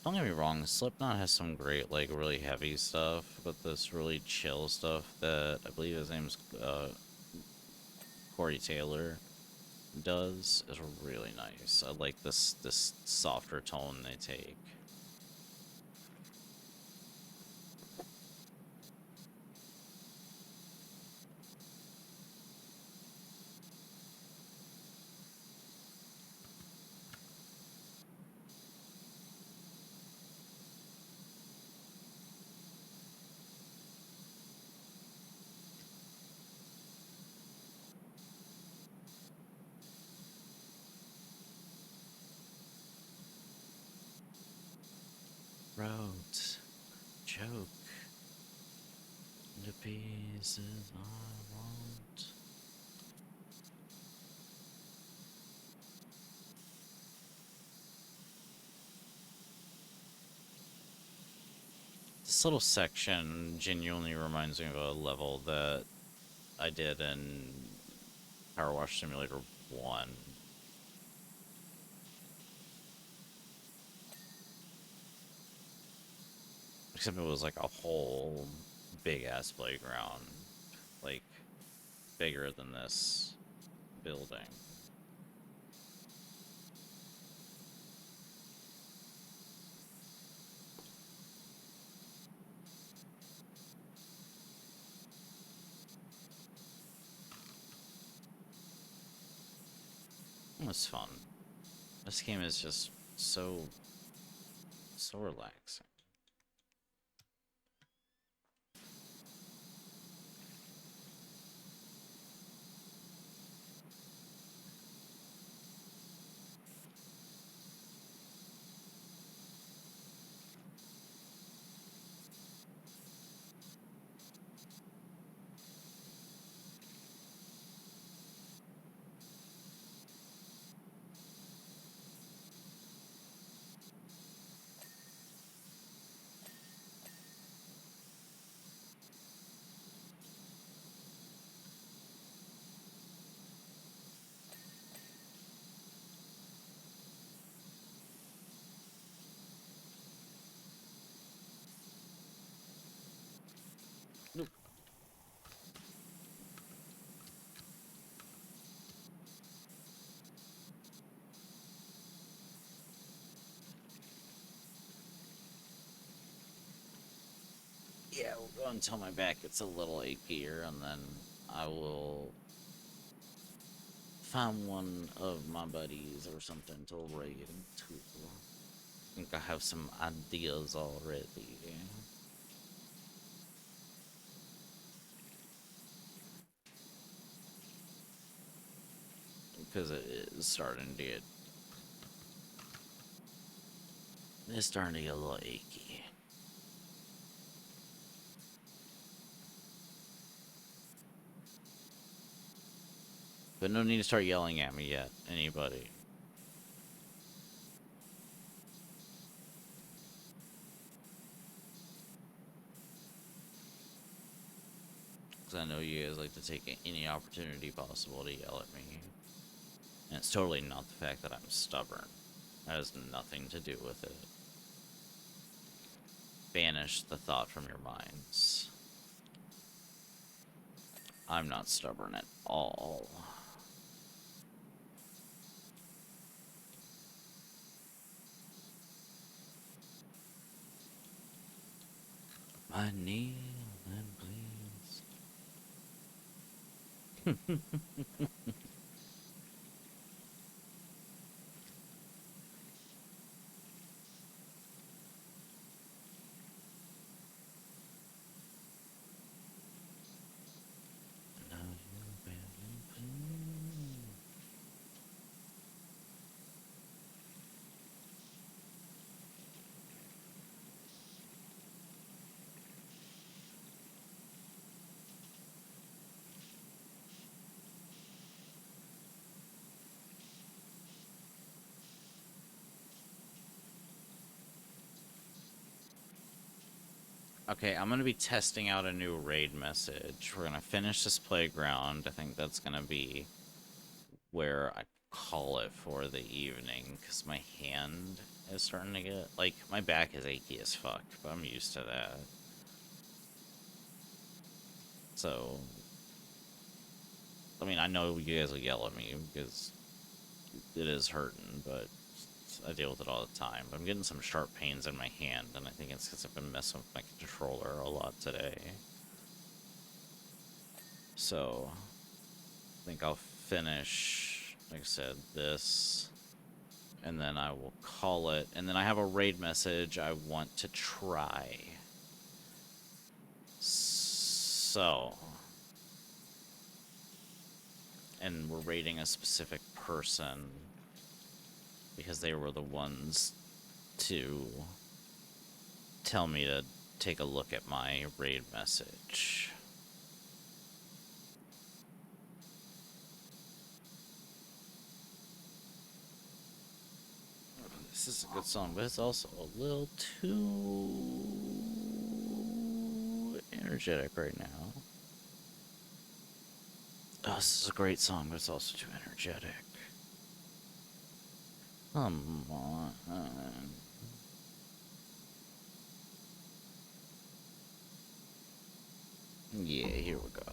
Don't get me wrong, Slipknot has some great, like, really heavy stuff, but this really chill stuff that I believe his name's Corey Taylor does is really nice. I like this softer tone they take. Wrote, joke, the pieces I want. This little section genuinely reminds me of a level that I did in Power Wash Simulator one. Except it was like a whole big ass playground. Like, bigger than this building. It was fun. This game is just so relaxing. Nope. Yeah, we'll go until my back gets a little achier, and then I will find one of my buddies or something to raid into. I think I have some ideas already. Because it is starting to get... It's starting to get a little achy. But no need to start yelling at me yet, anybody. Because I know you guys like to take any opportunity possible to yell at me. And it's totally not the fact that I'm stubborn. That has nothing to do with it. Banish the thought from your minds. I'm not stubborn at all. My knee and please. Okay, I'm gonna be testing out a new raid message. We're gonna finish this playground. I think that's gonna be where I call it for the evening, because my hand is starting to get... Like, my back is achy as fuck, but I'm used to that. So... I mean, I know you guys will yell at me, because it is hurting, but I deal with it all the time. But I'm getting some sharp pains in my hand, and I think it's because I've been messing with my controller a lot today. So, I think I'll finish, like I said, this, and then I will call it, and then I have a raid message I want to try. So, and we're raiding a specific person because they were the ones to tell me to take a look at my raid message. This is a good song, but it's also a little too energetic right now. Oh, this is a great song, but it's also too energetic. Come on. Yeah, here we go.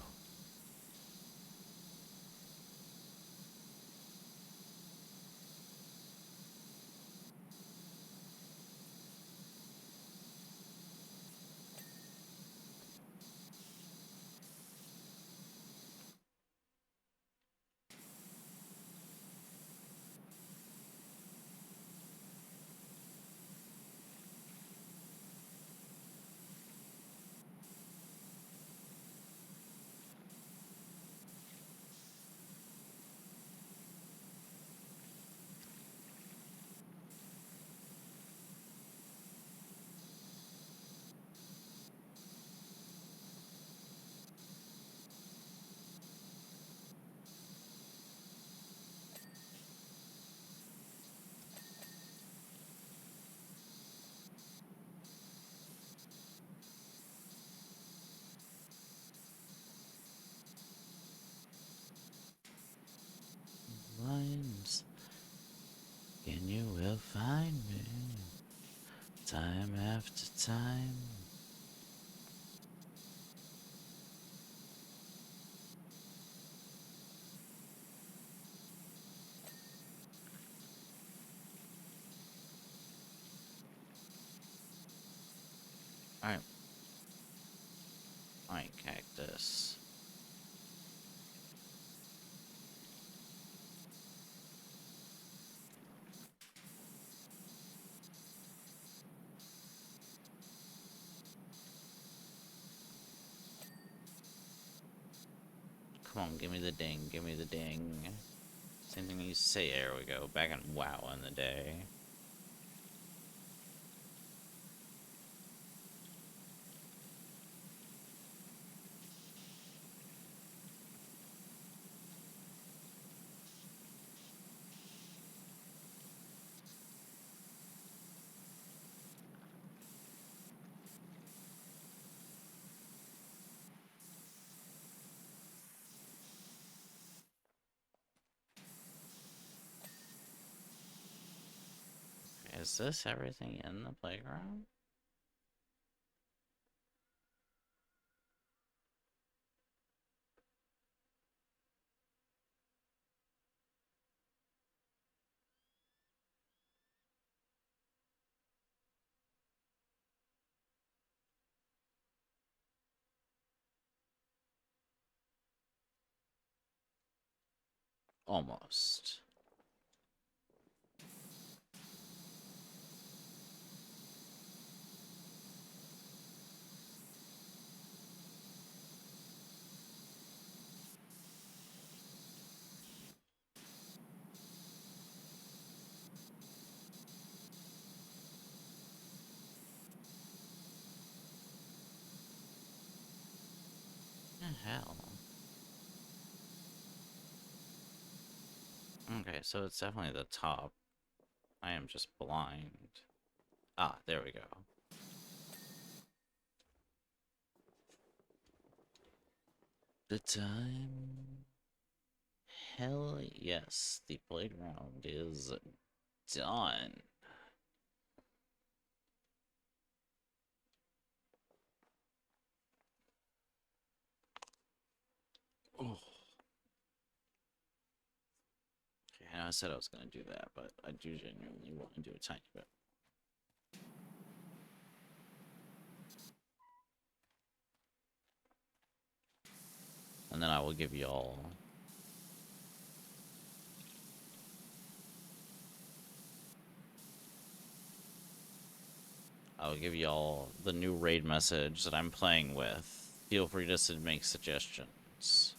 Lines, and you will find me time after time. Alright. Alright, cactus. Come on, give me the ding, give me the ding. Same thing you used to say, there we go, back in WoW in the day. Is this everything in the playground? Almost. The hell? Okay, so it's definitely the top. I am just blind. Ah, there we go. The time. Hell yes, the playground is done. Oh. Okay, I know I said I was gonna do that, but I do genuinely want to do a tiny bit. And then I will give you all. I will give you all the new raid message that I'm playing with. Feel free to make suggestions.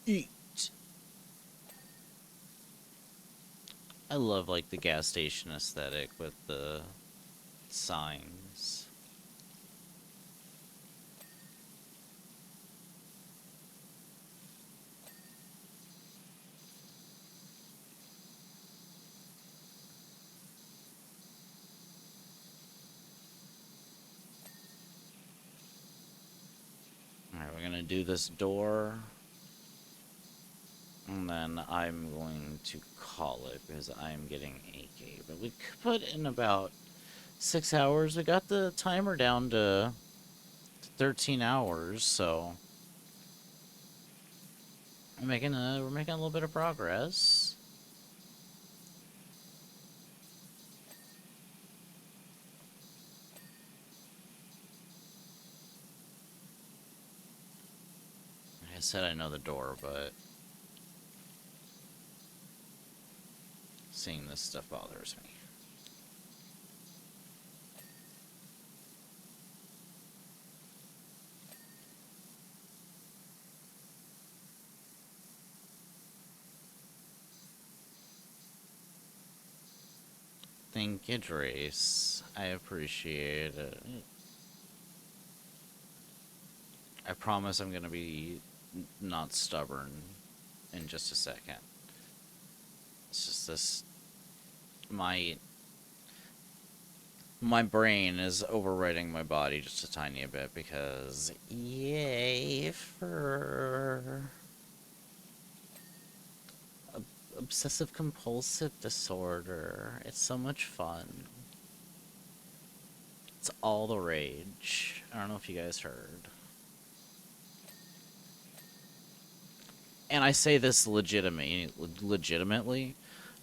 Eat. I love like the gas station aesthetic with the signs. Alright, we're gonna do this door. And then I'm going to call it because I'm getting achy. But we could put in about 6 hours. We got the timer down to 13 hours, so we're making a little bit of progress. Like I said, I know the door, but seeing this stuff bothers me. Thank you, Drace. I appreciate it. I promise I'm gonna be not stubborn in just a second. It's just this my brain is overriding my body just a tiny bit because yay for obsessive compulsive disorder. It's so much fun. It's all the rage. I don't know if you guys heard. And I say this legitimately,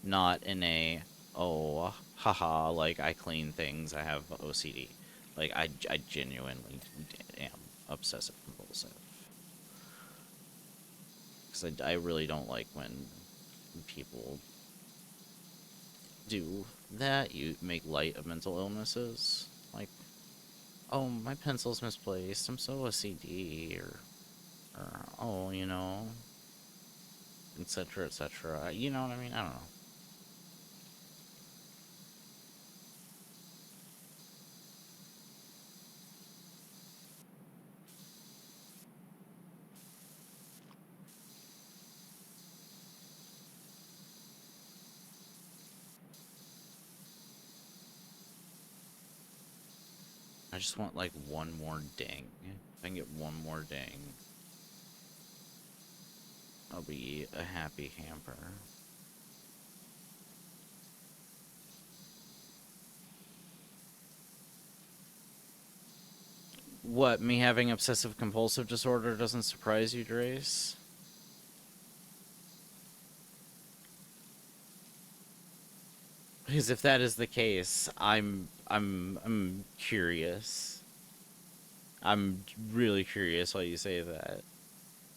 not in a, oh, haha, like I clean things, I have OCD. Like, I genuinely am obsessive compulsive. Because I really don't like when people do that. You make light of mental illnesses. Like, oh, my pencil's misplaced, I'm so OCD, or oh, you know, etc., etc. You know what I mean? I don't know. I just want like one more ding. If I can get one more ding, I'll be a happy camper. What, me having obsessive compulsive disorder doesn't surprise you, Drace? Because if that is the case, I'm curious. I'm really curious why you say that.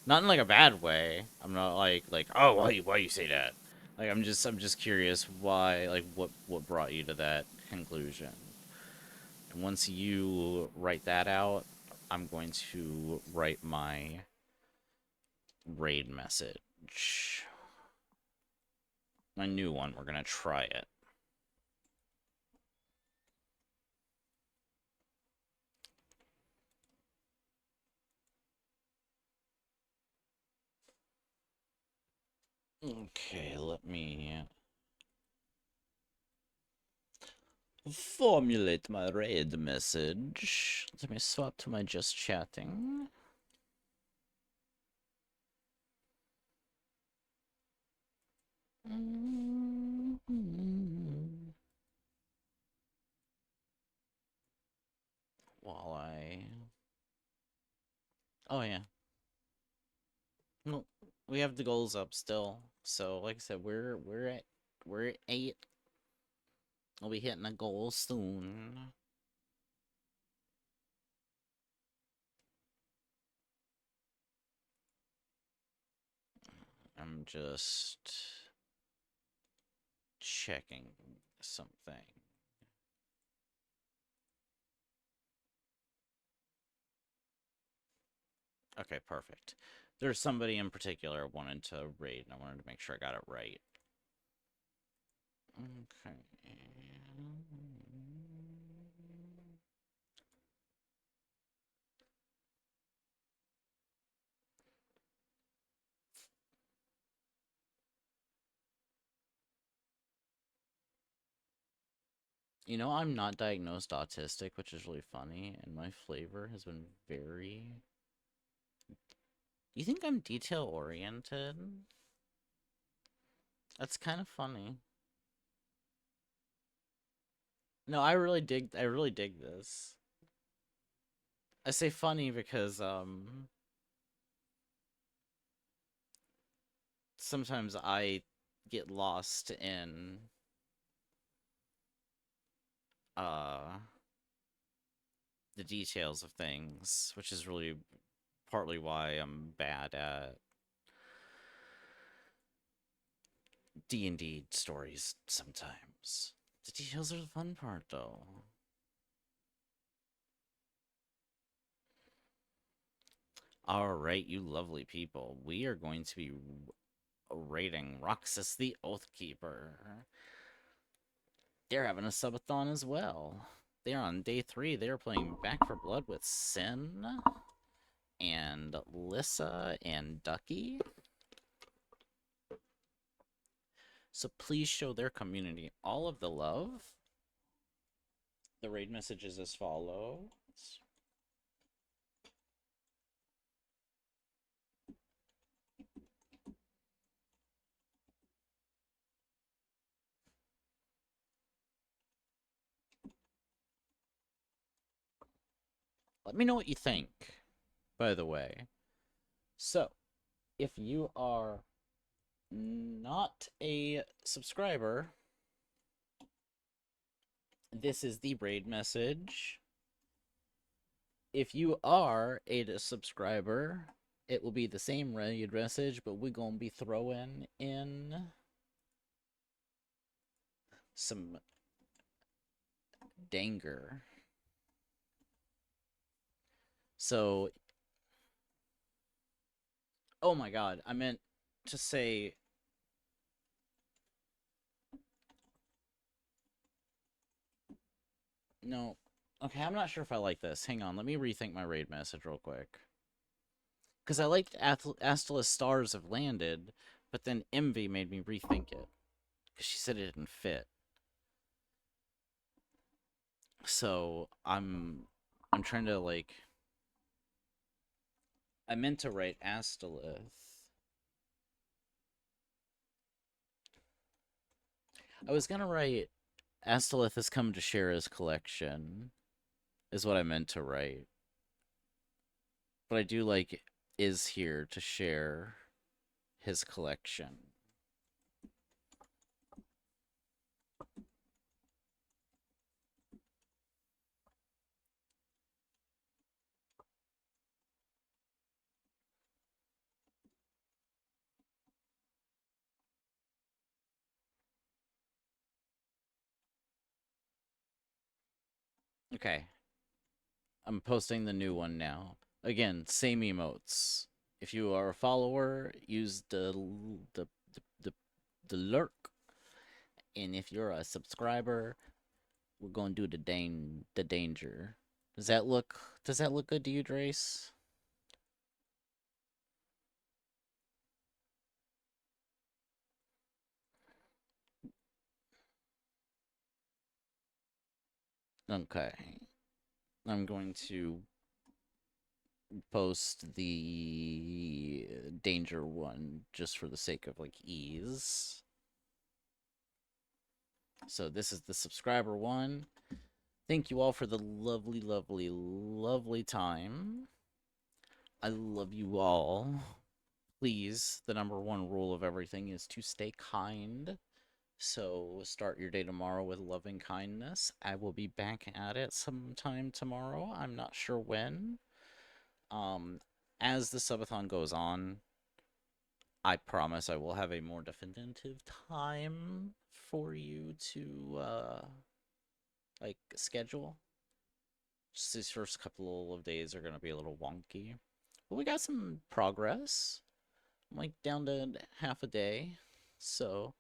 Not in like a bad way. I'm not like oh why you say that. Like I'm just curious why, like what brought you to that conclusion. And once you write that out, I'm going to write my raid message. My new one. We're gonna try it. Okay, let me formulate my raid message. Let me swap to my just chatting. While I... Oh, yeah. No, we have the goals up still. So, like I said, we're at 8. I'll be hitting a goal soon. I'm just checking something. Okay, perfect. There's somebody in particular I wanted to raid, and I wanted to make sure I got it right. Okay. You know, I'm not diagnosed autistic, which is really funny, and my flavor has been very. You think I'm detail oriented? That's kind of funny. No, I really dig this. I say funny because sometimes I get lost in uh the details of things, which is really partly why I'm bad at D&D stories sometimes. The details are the fun part though. All right, you lovely people. We are going to be raiding Roxas the Oathkeeper. They're having a subathon as well. They're on day 3. They're playing Back for Blood with Sin and Lissa and Ducky. So please show their community all of the love. The raid message is as follows. Let me know what you think, by the way. So, if you are not a subscriber, this is the raid message. If you are a subscriber, it will be the same raid message, but we're going to be throwing in some danger. So, oh my god, I meant to say. No. Okay, I'm not sure if I like this. Hang on, let me rethink my raid message real quick. Because I liked Astython Stars Have Landed, but then Envy made me rethink it. Because she said it didn't fit. So, I'm trying to, like... I meant to write Astolith. I was gonna write Astolith has come to share his collection, is what I meant to write. But I do like is here to share his collection. Okay, I'm posting the new one now. Again, same emotes. If you are a follower, use the the, the lurk, and if you're a subscriber, we're gonna do the danger. Does that look good to you, Drace? Okay, I'm going to post the danger one just for the sake of like ease. So this is the subscriber one. Thank you all for the lovely, lovely, lovely time. I love you all. Please, the number one rule of everything is to stay kind. So start your day tomorrow with loving kindness. I will be back at it sometime tomorrow. I'm not sure when. As the subathon goes on, I promise I will have a more definitive time for you to like schedule. Just these first couple of days are gonna be a little wonky. But we got some progress. I'm like down to half a day. So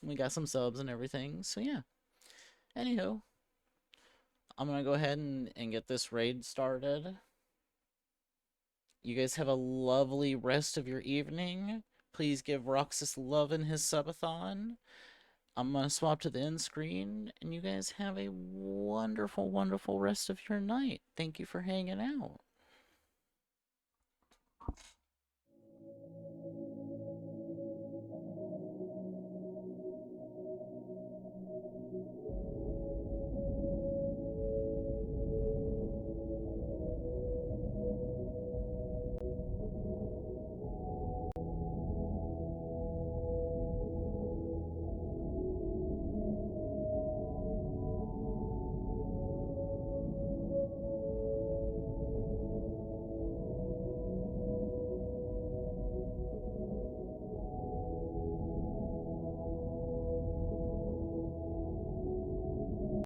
we got some subs and everything. So yeah. Anywho, I'm gonna go ahead and get this raid started. You guys have a lovely rest of your evening. Please give Roxas love in his subathon. I'm gonna swap to the end screen, and you guys have a wonderful, wonderful rest of your night. Thank you for hanging out.